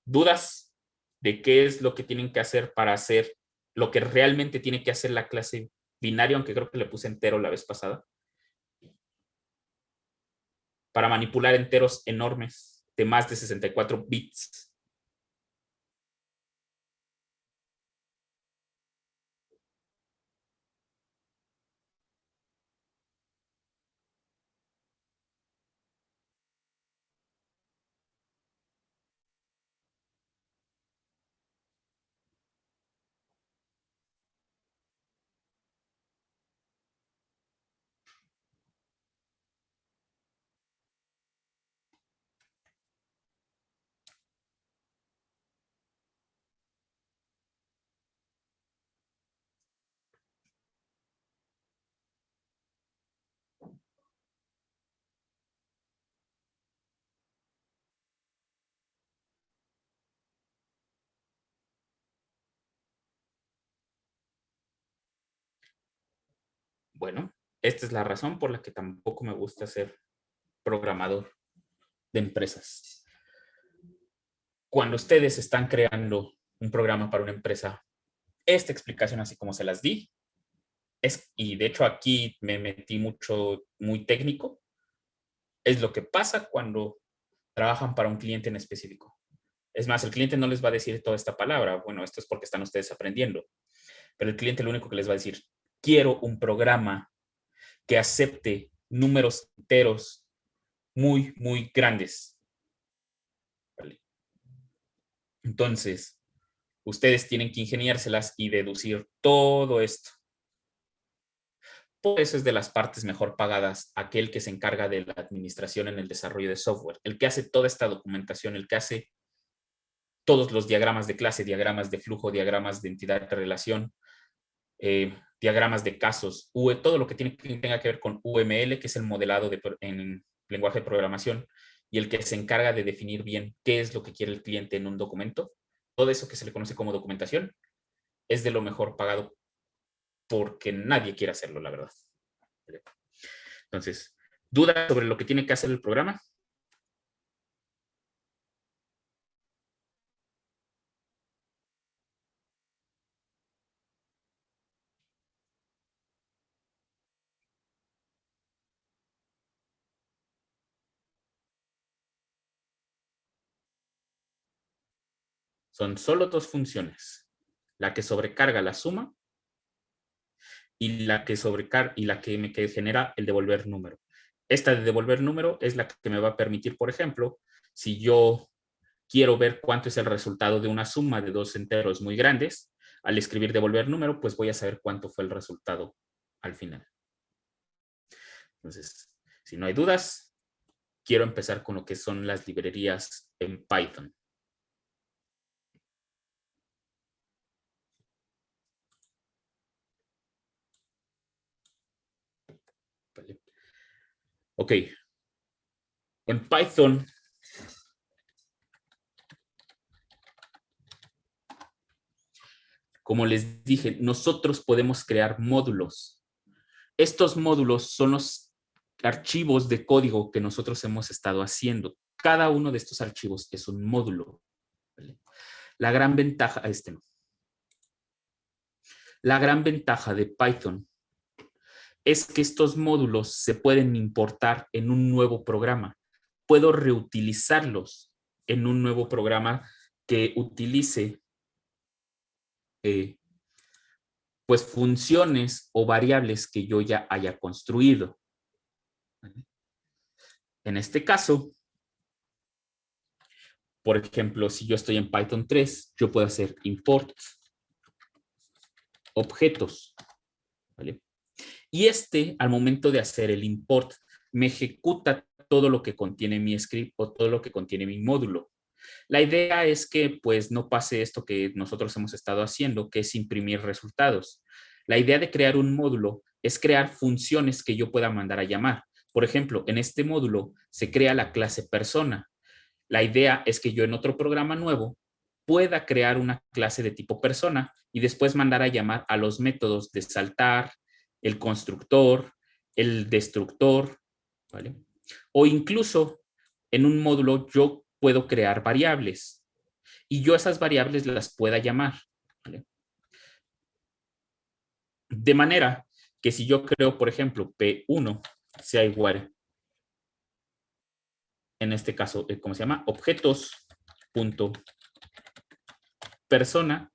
¿Dudas de qué es lo que tienen que hacer para hacer lo que realmente tiene que hacer la clase binario, aunque creo que le puse entero la vez pasada? Para manipular enteros enormes de más de 64 bits. Bueno, esta es la razón por la que tampoco me gusta ser programador de empresas. Cuando ustedes están creando un programa para una empresa, esta explicación así como se las di, y de hecho aquí me metí muy técnico, es lo que pasa cuando trabajan para un cliente en específico. Es más, el cliente no les va a decir toda esta palabra, bueno, esto es porque están ustedes aprendiendo, pero el cliente lo único que les va a decir, quiero un programa que acepte números enteros muy grandes. ¿Vale? Entonces, ustedes tienen que ingeniárselas y deducir todo esto. Por eso es de las partes mejor pagadas aquel que se encarga de la administración en el desarrollo de software, el que hace toda esta documentación, el que hace todos los diagramas de clase, diagramas de flujo, diagramas de entidad de relación, diagramas de casos, todo lo que tenga que ver con UML, que es el modelado en lenguaje de programación, y el que se encarga de definir bien qué es lo que quiere el cliente en un documento. Todo eso que se le conoce como documentación es de lo mejor pagado porque nadie quiere hacerlo, la verdad. Entonces, ¿dudas sobre lo que tiene que hacer el programa? Son solo dos funciones, la que sobrecarga la suma y la que me genera el devolver número. Esta de devolver número es la que me va a permitir, por ejemplo, si yo quiero ver cuánto es el resultado de una suma de dos enteros muy grandes, al escribir devolver número, pues voy a saber cuánto fue el resultado al final. Entonces, si no hay dudas, quiero empezar con lo que son las librerías en Python. ¿Vale? Ok. En Python, como les dije, nosotros podemos crear módulos. Estos módulos son los archivos de código que nosotros hemos estado haciendo. Cada uno de estos archivos es un módulo. ¿Vale? La gran ventaja, La gran ventaja de Python es que estos módulos se pueden importar en un nuevo programa. Puedo reutilizarlos en un nuevo programa que utilice pues funciones o variables que yo ya haya construido. En este caso, por ejemplo, si yo estoy en Python 3, yo puedo hacer import objetos. ¿Vale? Y al momento de hacer el import, me ejecuta todo lo que contiene mi script o todo lo que contiene mi módulo. La idea es que pues no pase esto que nosotros hemos estado haciendo, que es imprimir resultados. La idea de crear un módulo es crear funciones que yo pueda mandar a llamar. Por ejemplo, en este módulo se crea la clase persona. La idea es que yo en otro programa nuevo pueda crear una clase de tipo persona y después mandar a llamar a los métodos de saltar, el constructor, el destructor, ¿vale? O incluso en un módulo yo puedo crear variables y yo esas variables las pueda llamar, ¿vale? De manera que si yo creo, por ejemplo, P1 sea igual, en este caso, ¿cómo se llama? Objetos.persona,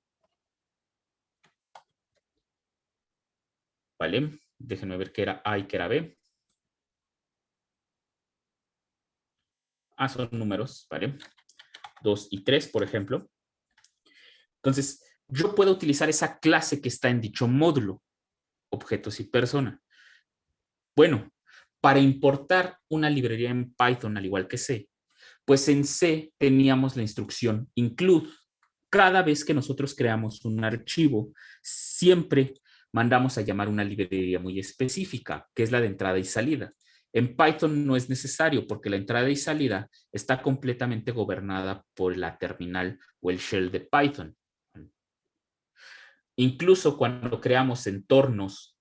¿vale? Déjenme ver qué era A y qué era B. Son números, ¿vale? 2 y 3, por ejemplo. Entonces, yo puedo utilizar esa clase que está en dicho módulo, objetos y persona. Bueno, para importar una librería en Python, al igual que C, pues en C teníamos la instrucción include. Cada vez que nosotros creamos un archivo, siempre mandamos a llamar una librería muy específica, que es la de entrada y salida. En Python no es necesario porque la entrada y salida está completamente gobernada por la terminal o el shell de Python. Incluso cuando creamos entornos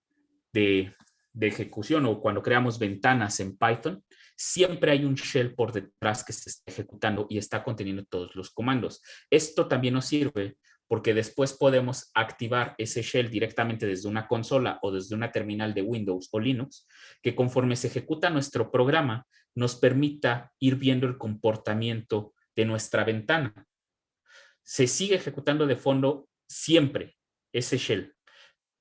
de ejecución o cuando creamos ventanas en Python, siempre hay un shell por detrás que se está ejecutando y está conteniendo todos los comandos. Esto también nos sirve porque después podemos activar ese shell directamente desde una consola o desde una terminal de Windows o Linux, que conforme se ejecuta nuestro programa, nos permita ir viendo el comportamiento de nuestra ventana. Se sigue ejecutando de fondo siempre ese shell,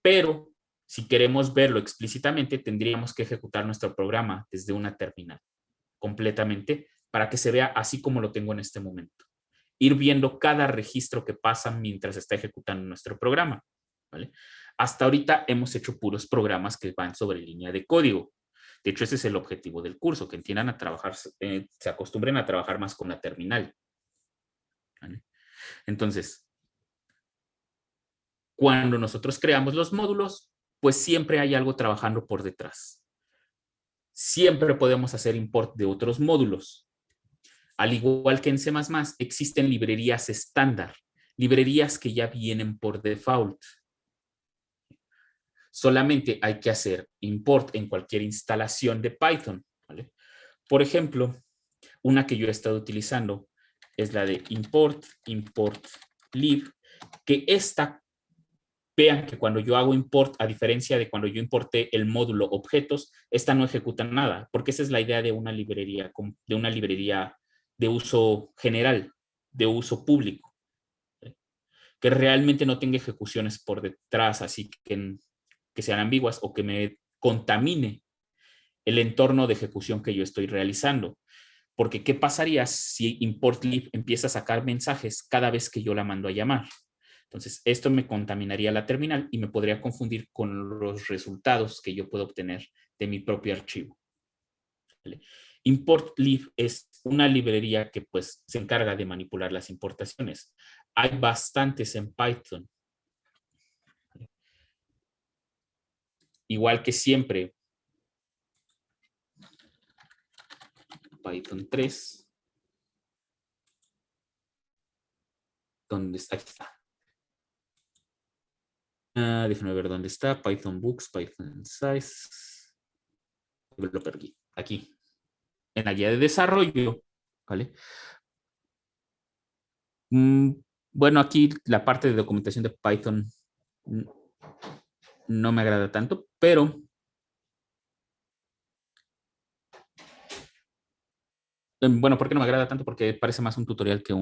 pero si queremos verlo explícitamente, tendríamos que ejecutar nuestro programa desde una terminal completamente para que se vea así como lo tengo en este momento. Ir viendo cada registro que pasa mientras está ejecutando nuestro programa, ¿vale? Hasta ahorita hemos hecho puros programas que van sobre línea de código. De hecho, ese es el objetivo del curso, que entiendan a trabajar, se acostumbren a trabajar más con la terminal, ¿vale? Entonces, cuando nosotros creamos los módulos, pues siempre hay algo trabajando por detrás. Siempre podemos hacer import de otros módulos. Al igual que en C++, existen librerías estándar, librerías que ya vienen por default. Solamente hay que hacer import en cualquier instalación de Python, ¿vale? Por ejemplo, una que yo he estado utilizando es la de import lib, que esta, vean que cuando yo hago import, a diferencia de cuando yo importé el módulo objetos, esta no ejecuta nada, porque esa es la idea de una librería de uso general, de uso público, ¿sí? Que realmente no tenga ejecuciones por detrás, así que sean ambiguas o que me contamine el entorno de ejecución que yo estoy realizando. Porque, ¿qué pasaría si import lib empieza a sacar mensajes cada vez que yo la mando a llamar? Entonces, esto me contaminaría la terminal y me podría confundir con los resultados que yo puedo obtener de mi propio archivo. ¿Vale? Import lib es una librería que pues se encarga de manipular las importaciones. Hay bastantes en Python. ¿Vale? Igual que siempre, Python 3. ¿Dónde está? Aquí está. Déjenme ver dónde está. Python Books, Python Size. Developer Guide. Aquí. En la guía de desarrollo. ¿Vale? Bueno, aquí la parte de documentación de Python no me agrada tanto, pero bueno, ¿por qué no me agrada tanto? Porque parece más un tutorial que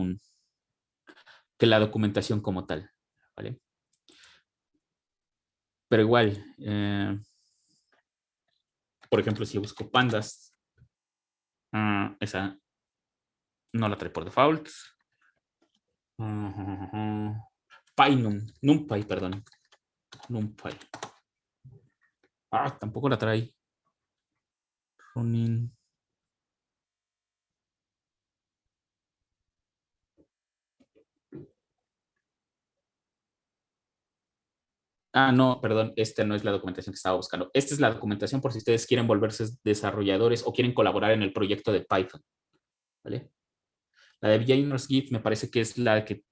la documentación como tal, ¿vale? Pero igual, por ejemplo, si yo busco pandas, esa no la trae por default. NumPy, perdón. NumPy. Tampoco la trae. Running. No, perdón, esta no es la documentación que estaba buscando. Esta es la documentación por si ustedes quieren volverse desarrolladores o quieren colaborar en el proyecto de Python, ¿vale? La de Beginner's Guide me parece que es la que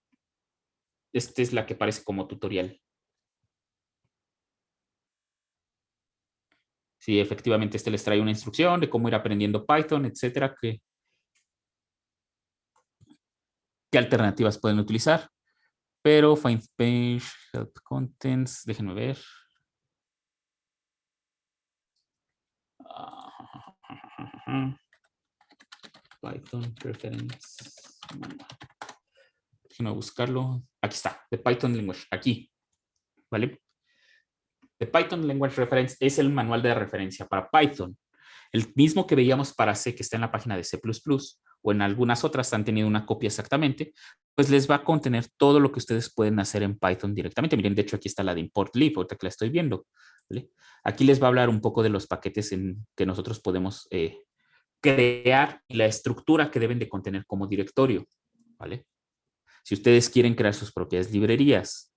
Esta es la que parece como tutorial. Sí, efectivamente, este les trae una instrucción de cómo ir aprendiendo Python, etcétera, qué alternativas pueden utilizar. Pero Find Page, Help Contents, déjenme ver. Python Reference. Déjenme buscarlo. Aquí está, de Python Language, aquí. ¿Vale? The Python Language Reference es el manual de referencia para Python. El mismo que veíamos para C, que está en la página de C++, o en algunas otras han tenido una copia exactamente, pues les va a contener todo lo que ustedes pueden hacer en Python directamente. Miren, de hecho aquí está la de import lib, ahorita que la estoy viendo. ¿Vale? Aquí les va a hablar un poco de los paquetes que nosotros podemos crear y la estructura que deben de contener como directorio. ¿Vale? Si ustedes quieren crear sus propias librerías.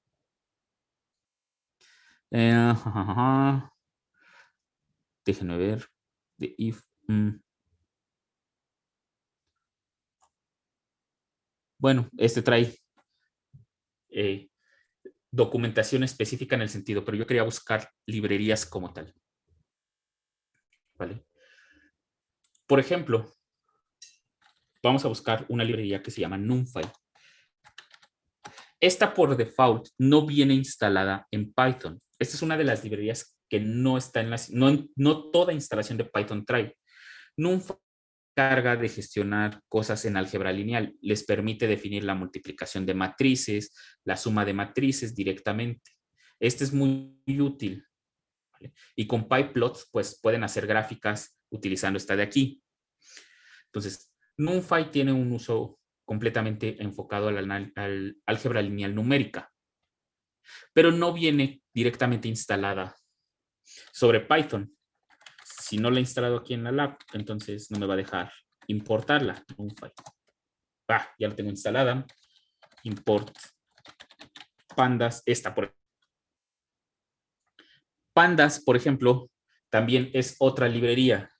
Déjenme ver. De if. Bueno, este trae documentación específica en el sentido, pero yo quería buscar librerías como tal. ¿Vale? Por ejemplo, vamos a buscar una librería que se llama NumPy. Esta por default no viene instalada en Python. Esta es una de las librerías que no está en las, no toda instalación de Python trae. NumPy carga de gestionar cosas en álgebra lineal. Les permite definir la multiplicación de matrices, la suma de matrices directamente. Este es muy útil. ¿Vale? Y con PyPlots, pues pueden hacer gráficas utilizando esta de aquí. Entonces, NumPy tiene un uso completamente enfocado al álgebra lineal numérica, pero no viene directamente instalada sobre Python. Si no la he instalado aquí en la lab, entonces no me va a dejar importarla. NumPy. Ya la tengo instalada. Import pandas. Pandas, por ejemplo, también es otra librería.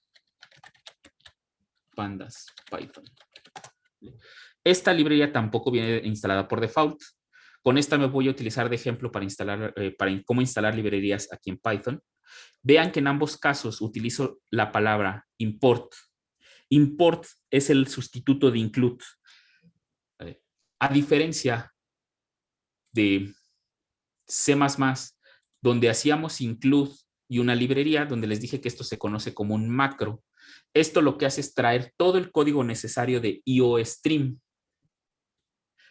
Pandas Python. Esta librería tampoco viene instalada por default. Con esta me voy a utilizar de ejemplo para cómo instalar librerías aquí en Python. Vean que en ambos casos utilizo la palabra import. Import es el sustituto de include. A diferencia de C++, donde hacíamos include y una librería, donde les dije que esto se conoce como un macro. Esto lo que hace es traer todo el código necesario de IOStream.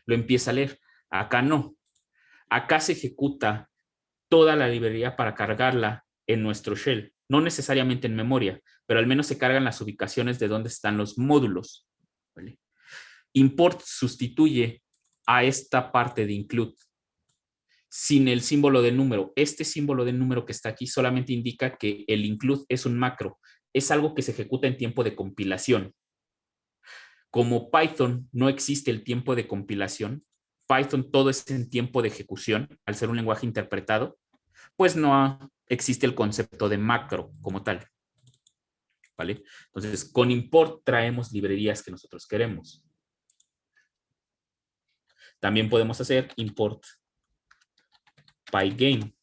Lo empieza a leer. Acá no. Acá se ejecuta toda la librería para cargarla en nuestro shell. No necesariamente en memoria, pero al menos se cargan las ubicaciones de dónde están los módulos. ¿Vale? Import sustituye a esta parte de include sin el símbolo de número. Este símbolo de número que está aquí solamente indica que el include es un macro. Es algo que se ejecuta en tiempo de compilación. Como Python no existe el tiempo de compilación, Python todo es en tiempo de ejecución, al ser un lenguaje interpretado, pues no existe el concepto de macro como tal. ¿Vale? Entonces, con import traemos librerías que nosotros queremos. También podemos hacer import Pygame,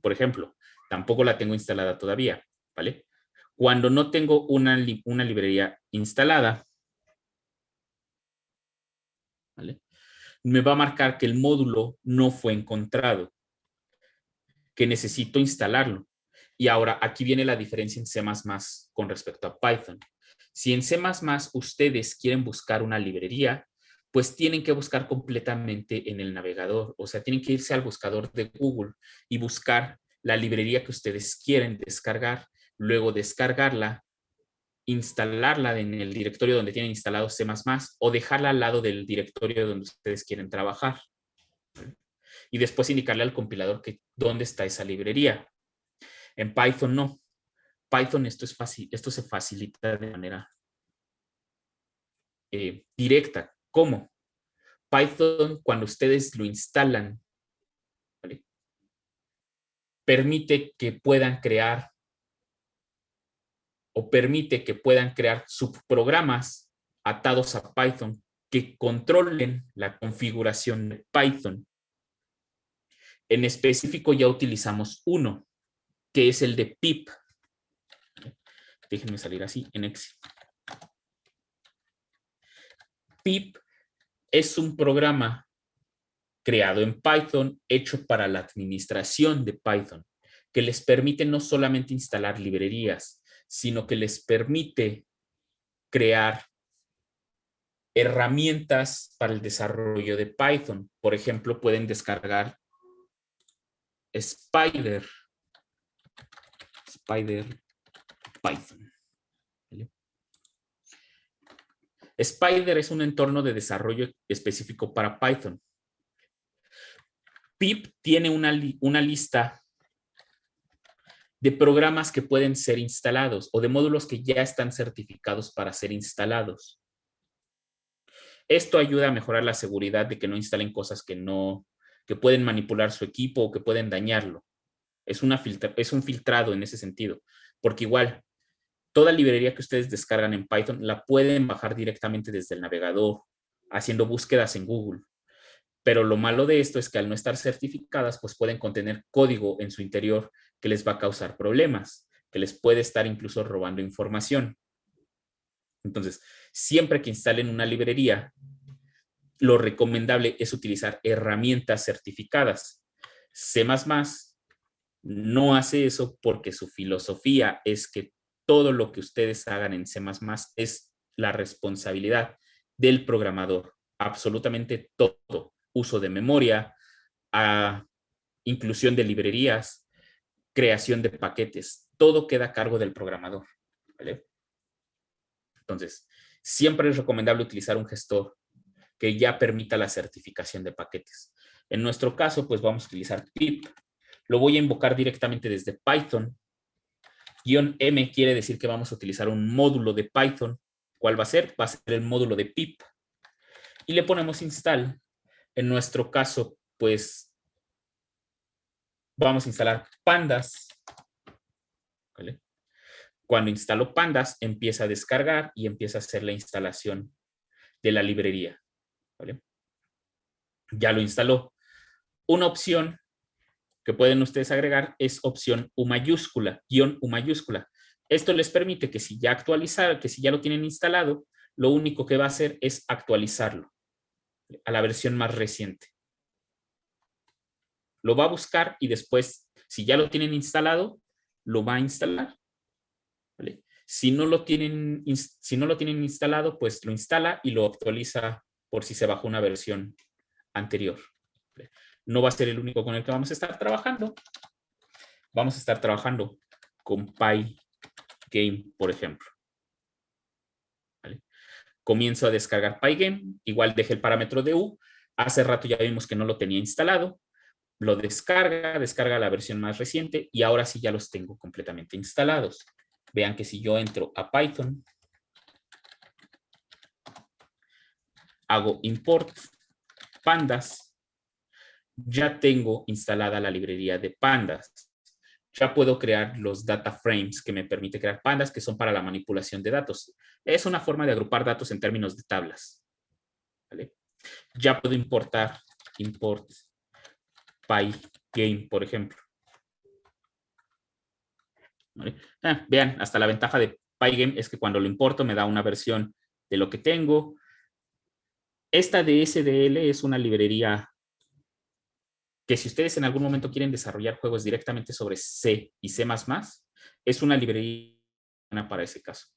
por ejemplo. Tampoco la tengo instalada todavía, ¿vale? Cuando no tengo una librería instalada, ¿vale? Me va a marcar que el módulo no fue encontrado, que necesito instalarlo. Y ahora aquí viene la diferencia en C++ con respecto a Python. Si en C++ ustedes quieren buscar una librería, pues tienen que buscar completamente en el navegador. O sea, tienen que irse al buscador de Google y buscar la librería que ustedes quieren descargar, luego descargarla, instalarla en el directorio donde tienen instalado C++ o dejarla al lado del directorio donde ustedes quieren trabajar. Y después indicarle al compilador que dónde está esa librería. En Python no. Python esto es fácil, esto se facilita de manera directa. ¿Cómo? Python, cuando ustedes lo instalan, ¿vale? Permite que puedan crear subprogramas atados a Python que controlen la configuración de Python. En específico ya utilizamos uno, que es el de pip. Déjenme salir así en Excel. Pip es un programa creado en Python, hecho para la administración de Python, que les permite no solamente instalar librerías, sino que les permite crear herramientas para el desarrollo de Python. Por ejemplo, pueden descargar Spider Python. ¿Vale? Spider es un entorno de desarrollo específico para Python. Pip tiene una lista de programas que pueden ser instalados o de módulos que ya están certificados para ser instalados. Esto ayuda a mejorar la seguridad de que no instalen cosas que pueden manipular su equipo o que pueden dañarlo. Es un filtrado en ese sentido, porque igual, toda librería que ustedes descargan en Python la pueden bajar directamente desde el navegador, haciendo búsquedas en Google. Pero lo malo de esto es que al no estar certificadas, pues pueden contener código en su interior que les va a causar problemas, que les puede estar incluso robando información. Entonces, siempre que instalen una librería, lo recomendable es utilizar herramientas certificadas. C++ no hace eso porque su filosofía es que todo lo que ustedes hagan en C++ es la responsabilidad del programador. Absolutamente todo. Uso de memoria, inclusión de librerías, creación de paquetes. Todo queda a cargo del programador. ¿Vale? Entonces, siempre es recomendable utilizar un gestor que ya permita la certificación de paquetes. En nuestro caso, pues vamos a utilizar pip. Lo voy a invocar directamente desde Python. -m quiere decir que vamos a utilizar un módulo de Python. ¿Cuál va a ser? Va a ser el módulo de pip. Y le ponemos install. En nuestro caso, pues vamos a instalar pandas. ¿Vale? Cuando instalo pandas, empieza a descargar y empieza a hacer la instalación de la librería. ¿Vale? Ya lo instaló. Una opción que pueden ustedes agregar es opción U mayúscula, guión U mayúscula. Esto les permite que si ya lo tienen instalado, lo único que va a hacer es actualizarlo a la versión más reciente. Lo va a buscar y después, si ya lo tienen instalado, lo va a instalar. ¿Vale? Si no lo tienen instalado, pues lo instala y lo actualiza por si se bajó una versión anterior. ¿Vale? No va a ser el único con el que vamos a estar trabajando. Vamos a estar trabajando con Pygame, por ejemplo. ¿Vale? Comienzo a descargar Pygame, igual dejé el parámetro de U. Hace rato ya vimos que no lo tenía instalado. Lo descarga la versión más reciente y ahora sí ya los tengo completamente instalados. Vean que si yo entro a Python, hago import pandas, ya tengo instalada la librería de pandas. Ya puedo crear los data frames que me permite crear pandas, que son para la manipulación de datos. Es una forma de agrupar datos en términos de tablas. ¿Vale? Ya puedo import Pygame, por ejemplo. ¿Vale? Vean, hasta la ventaja de Pygame es que cuando lo importo me da una versión de lo que tengo. Esta de SDL es una librería que si ustedes en algún momento quieren desarrollar juegos directamente sobre C y C++, es una librería para ese caso.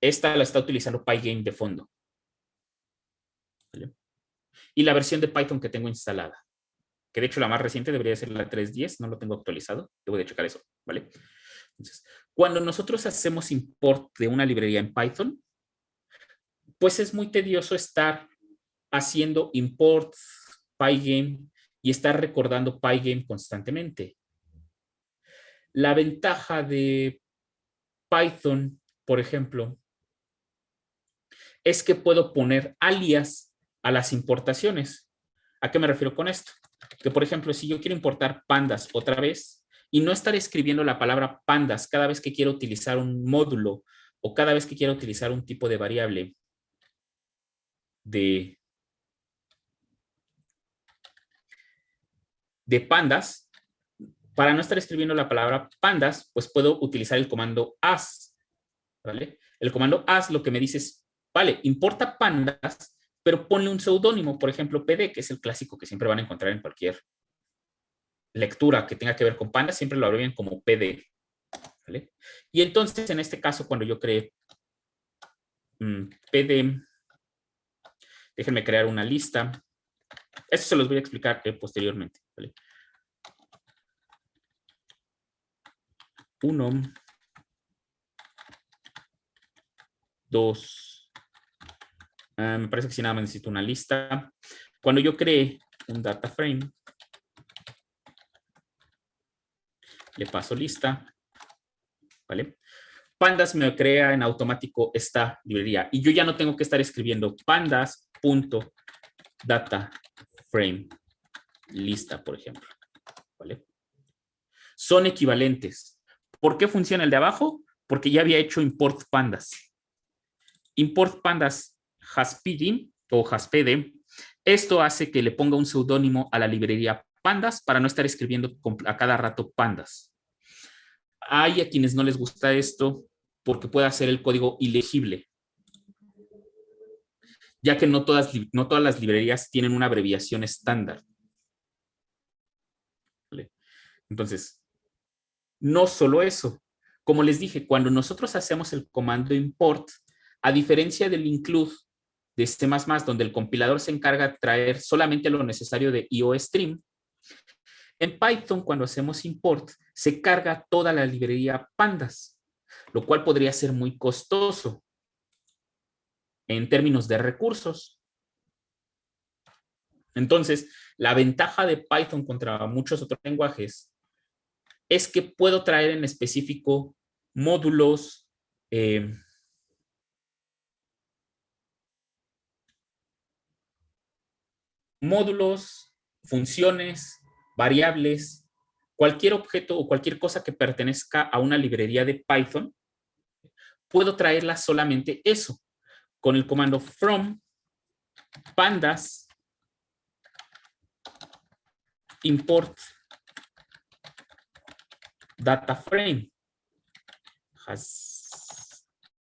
Esta la está utilizando Pygame de fondo. ¿Vale? Y la versión de Python que tengo instalada, que de hecho la más reciente debería ser la 3.10, no lo tengo actualizado, debo de checar eso, ¿vale? Entonces, cuando nosotros hacemos import de una librería en Python, pues es muy tedioso estar haciendo import Pygame y estar recordando Pygame constantemente. La ventaja de Python, por ejemplo, es que puedo poner alias a las importaciones. ¿A qué me refiero con esto? Que, por ejemplo, si yo quiero importar pandas otra vez y no estar escribiendo la palabra pandas cada vez que quiero utilizar un módulo o cada vez que quiero utilizar un tipo de variable de pandas, para no estar escribiendo la palabra pandas, pues puedo utilizar el comando as, ¿vale? El comando as lo que me dice es, vale, importa pandas, pero ponle un seudónimo, por ejemplo, PD, que es el clásico que siempre van a encontrar en cualquier lectura que tenga que ver con pandas, siempre lo abrevian como PD, ¿vale? Y entonces, en este caso, cuando yo creé PD, déjenme crear una lista. Esto se los voy a explicar posteriormente, ¿vale? 1, 2, me parece que si nada más necesito una lista. Cuando yo creé un data frame, le paso lista, ¿vale? Pandas me crea en automático esta librería y yo ya no tengo que estar escribiendo pandas.dataframe lista, por ejemplo, ¿vale? Son equivalentes. ¿Por qué funciona el de abajo? Porque ya había hecho import pandas. Import pandas haspd o haspd. Esto hace que le ponga un seudónimo a la librería pandas para no estar escribiendo a cada rato pandas. Hay a quienes no les gusta esto porque puede hacer el código ilegible, ya que no todas las librerías tienen una abreviación estándar. ¿Vale? Entonces, no solo eso. Como les dije, cuando nosotros hacemos el comando import, a diferencia del include de C++, donde el compilador se encarga de traer solamente lo necesario de IOStream, en Python, cuando hacemos import, se carga toda la librería pandas, lo cual podría ser muy costoso en términos de recursos. Entonces, la ventaja de Python contra muchos otros lenguajes es que puedo traer en específico módulos, funciones, variables, cualquier objeto o cualquier cosa que pertenezca a una librería de Python, puedo traerla solamente eso, con el comando from pandas import data frame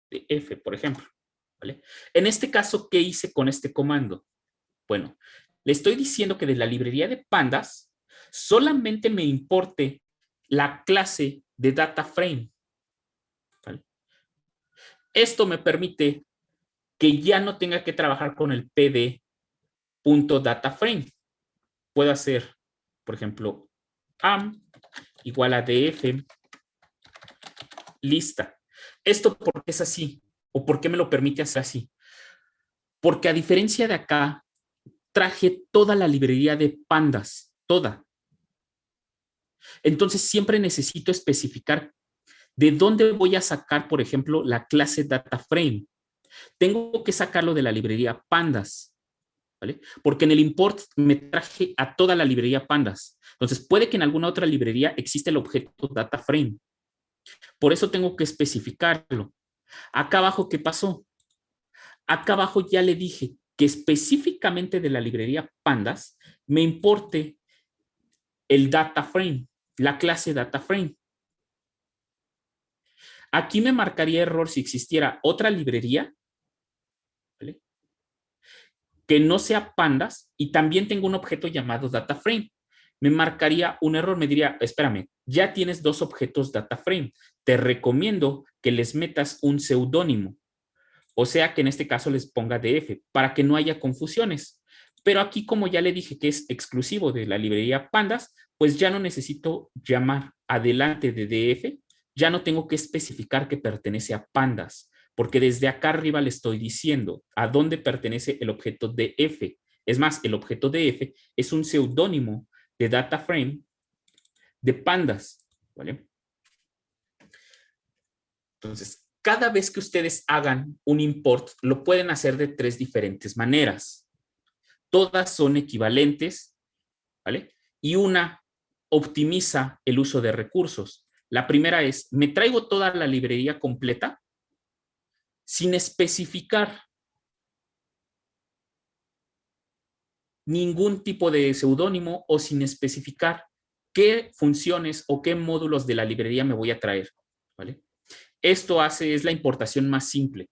df, por ejemplo, ¿vale? En este caso, ¿qué hice con este comando? Bueno, le estoy diciendo que de la librería de pandas solamente me importe la clase de data frame, ¿vale? Esto me permite que ya no tenga que trabajar con el pd.dataframe. Puedo hacer, por ejemplo, am igual a df lista. ¿Esto por qué es así? ¿O por qué me lo permite hacer así? Porque a diferencia de acá, traje toda la librería de pandas, toda. Entonces siempre necesito especificar de dónde voy a sacar, por ejemplo, la clase DataFrame. Tengo que sacarlo de la librería pandas, ¿vale? Porque en el import me traje a toda la librería pandas. Entonces puede que en alguna otra librería exista el objeto DataFrame. Por eso tengo que especificarlo. Acá abajo, ¿qué pasó? Acá abajo ya le dije que específicamente de la librería pandas me importe el DataFrame, la clase DataFrame. Aquí me marcaría error si existiera otra librería, ¿vale?, que no sea pandas y también tengo un objeto llamado DataFrame. Me marcaría un error, me diría, espérame, ya tienes dos objetos DataFrame, te recomiendo que les metas un seudónimo, o sea que en este caso les ponga DF, para que no haya confusiones. Pero aquí, como ya le dije que es exclusivo de la librería pandas, pues ya no necesito llamar adelante de DF, ya no tengo que especificar que pertenece a pandas, porque desde acá arriba le estoy diciendo a dónde pertenece el objeto DF. Es más, el objeto DF es un seudónimo de DataFrame de pandas, ¿vale? Entonces, cada vez que ustedes hagan un import, lo pueden hacer de tres diferentes maneras. Todas son equivalentes, ¿vale? Y una optimiza el uso de recursos. La primera es, me traigo toda la librería completa sin especificar. ningún tipo de seudónimo o sin especificar qué funciones o qué módulos de la librería me voy a traer, ¿vale? Esto es la importación más simple,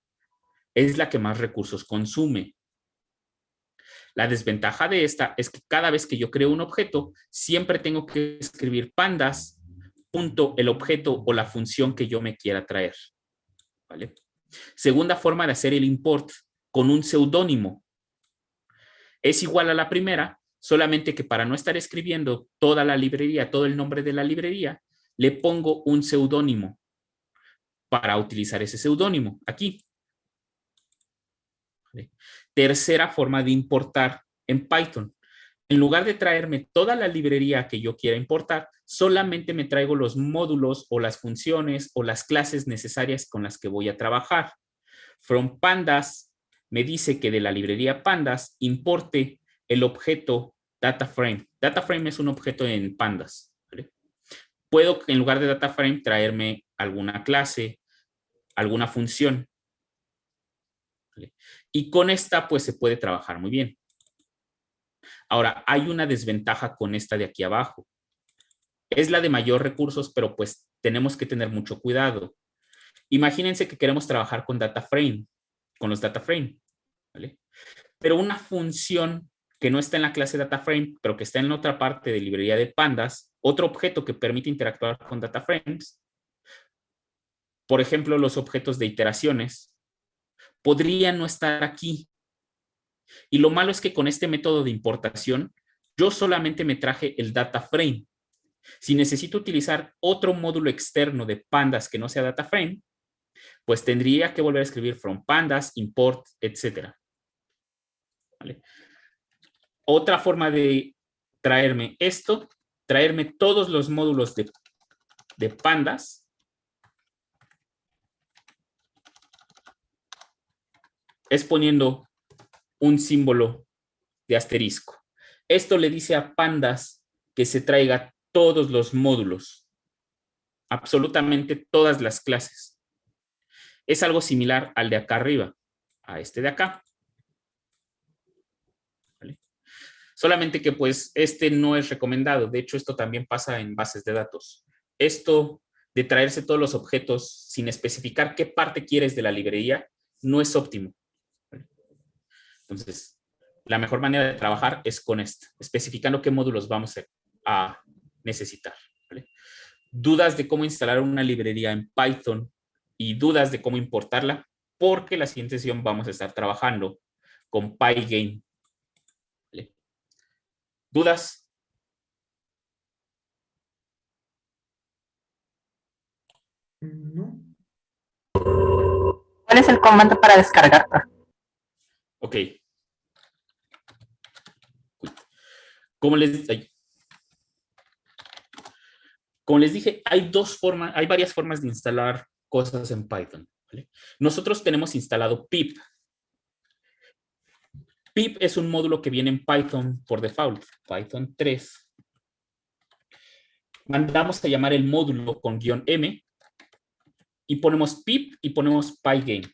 es la que más recursos consume. La desventaja de esta es que cada vez que yo creo un objeto, siempre tengo que escribir pandas, punto, el objeto o la función que yo me quiera traer, ¿vale? Segunda forma de hacer el import con un seudónimo. Es igual a la primera, solamente que para no estar escribiendo toda la librería, todo el nombre de la librería, le pongo un seudónimo para utilizar ese seudónimo aquí. ¿Vale? Tercera forma de importar en Python. En lugar de traerme toda la librería que yo quiera importar, solamente me traigo los módulos o las funciones o las clases necesarias con las que voy a trabajar. From pandas me dice que de la librería pandas importe el objeto DataFrame. DataFrame es un objeto en pandas, ¿vale? Puedo, en lugar de DataFrame, traerme alguna clase, alguna función, ¿vale? Y con esta, pues, se puede trabajar muy bien. Ahora, hay una desventaja con esta de aquí abajo. Es la de mayor recursos, pero pues tenemos que tener mucho cuidado. Imagínense que queremos trabajar con DataFrame, con los DataFrame, ¿vale? Pero una función que no está en la clase DataFrame, pero que está en otra parte de librería de pandas, otro objeto que permite interactuar con DataFrames, por ejemplo, los objetos de iteraciones, podrían no estar aquí. Y lo malo es que con este método de importación, yo solamente me traje el DataFrame. Si necesito utilizar otro módulo externo de pandas que no sea DataFrame, pues tendría que volver a escribir from pandas, import, etc. ¿Vale? Otra forma de traerme esto, traerme todos los módulos de pandas, es poniendo un símbolo de asterisco. Esto le dice a pandas que se traiga todos los módulos, absolutamente todas las clases. Es algo similar al de acá arriba, a este de acá. ¿Vale? Solamente que pues este no es recomendado. De hecho, esto también pasa en bases de datos. Esto de traerse todos los objetos sin especificar qué parte quieres de la librería no es óptimo. ¿Vale? Entonces, la mejor manera de trabajar es con esto, especificando qué módulos vamos a necesitar. ¿Vale? Dudas de cómo instalar una librería en Python y dudas de cómo importarla, porque la siguiente sesión vamos a estar trabajando con Pygame. ¿Vale? ¿Dudas? No. ¿Cuál es el comando para descargar? Ok. Como les, como les dije, hay varias formas de instalar cosas en Python. ¿Vale? Nosotros tenemos instalado pip. Pip es un módulo que viene en Python por default, Python 3. Mandamos a llamar el módulo con -m y ponemos pip y ponemos pygame,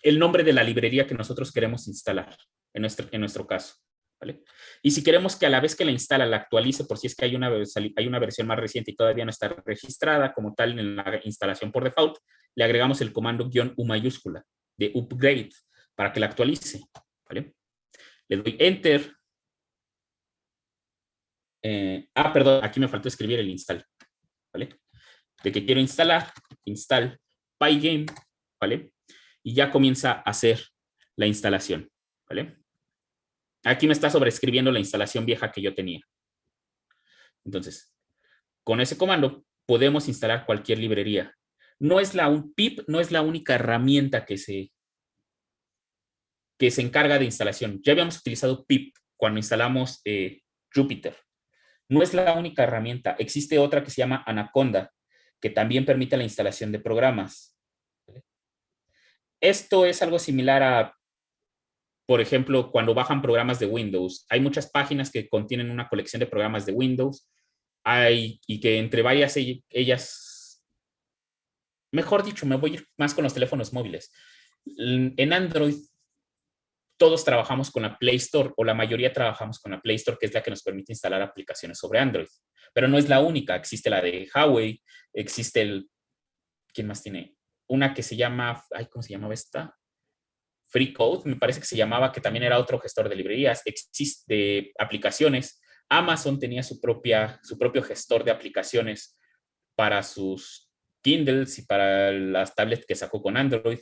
el nombre de la librería que nosotros queremos instalar, en nuestro caso. ¿Vale? Y si queremos que a la vez que la instala la actualice, por si es que hay una versión más reciente y todavía no está registrada como tal en la instalación por default, le agregamos el comando -u mayúscula de upgrade para que la actualice. ¿Vale? Le doy enter. Perdón, aquí me faltó escribir el install. ¿Vale? De que quiero instalar, install pygame, ¿vale? Y ya comienza a hacer la instalación, ¿vale? Aquí me está sobreescribiendo la instalación vieja que yo tenía. Entonces, con ese comando podemos instalar cualquier librería. Pip no es la única herramienta que se encarga de instalación. Ya habíamos utilizado pip cuando instalamos Jupyter. No es la única herramienta. Existe otra que se llama Anaconda, que también permite la instalación de programas. Esto es algo similar a, por ejemplo, cuando bajan programas de Windows. Hay muchas páginas que contienen una colección de programas de Windows y que entre varias ellas, mejor dicho, me voy a ir más con los teléfonos móviles. En Android todos trabajamos con la Play Store, o la mayoría trabajamos con la Play Store, que es la que nos permite instalar aplicaciones sobre Android. Pero no es la única, existe la de Huawei, existe ¿quién más tiene? Una que se llama, ¿cómo se llamaba esta? Free Code, me parece que se llamaba, que también era otro gestor de librerías, existe aplicaciones. Amazon tenía su propio gestor de aplicaciones para sus Kindles y para las tablets que sacó con Android,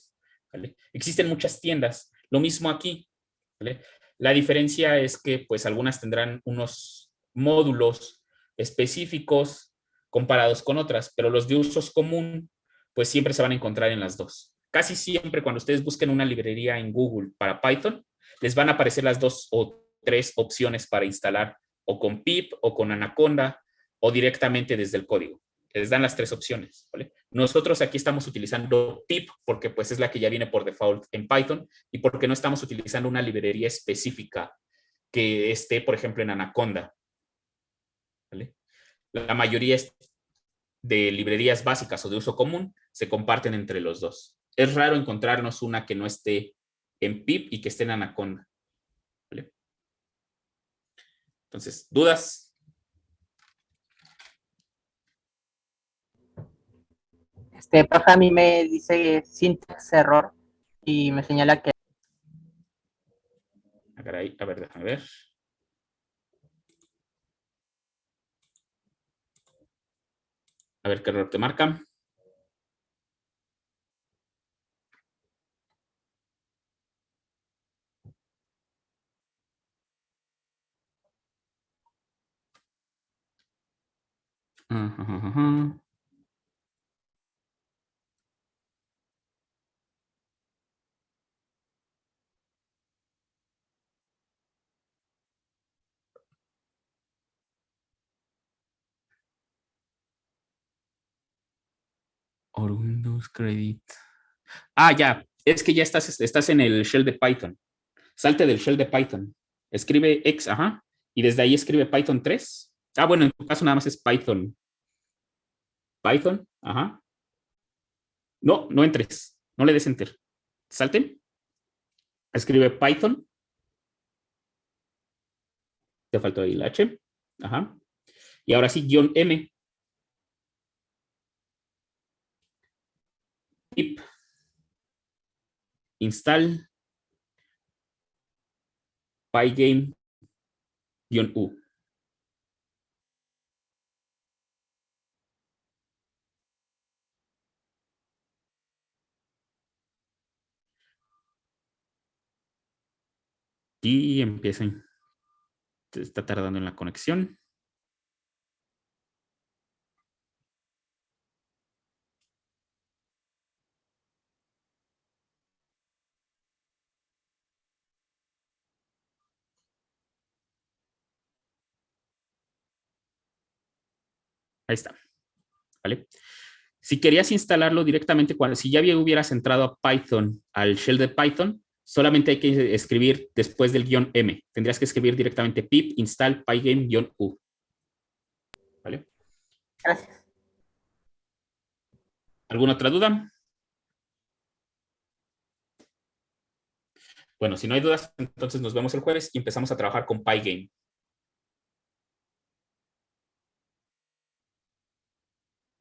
¿vale? Existen muchas tiendas. Lo mismo aquí, ¿vale? La diferencia es que pues algunas tendrán unos módulos específicos comparados con otras, pero los de usos común pues siempre se van a encontrar en las dos. Casi siempre cuando ustedes busquen una librería en Google para Python, les van a aparecer las 2 o 3 opciones para instalar, o con pip o con Anaconda, o directamente desde el código. Les dan las 3 opciones, ¿vale? Nosotros aquí estamos utilizando pip porque pues es la que ya viene por default en Python, y porque no estamos utilizando una librería específica que esté, por ejemplo, en Anaconda, ¿vale? La mayoría de librerías básicas o de uso común se comparten entre los dos. Es raro encontrarnos una que no esté en pip y que esté en Anaconda, ¿vale? Entonces, ¿dudas? Profe, a mí me dice syntax error y me señala que A ver, déjame ver. A ver qué error te marca. Or Windows Credit. Ya. Es que ya estás en el shell de Python. Salte del shell de Python. Escribe X, y desde ahí escribe Python 3. Bueno, en tu caso nada más es Python. Python, No, no entres. No le des enter. Salte. Escribe Python. Te faltó ahí el H. Y ahora sí, -M. Pip. Install. Pygame-U. Y empiecen. Se está tardando en la conexión. Ahí está. ¿Vale? Si querías instalarlo directamente, si ya hubieras entrado a Python, al shell de Python, solamente hay que escribir después del -M. Tendrías que escribir directamente pip install pygame-u. ¿Vale? gracias. ¿Alguna otra duda? Bueno, si no hay dudas, entonces nos vemos el jueves y empezamos a trabajar con Pygame.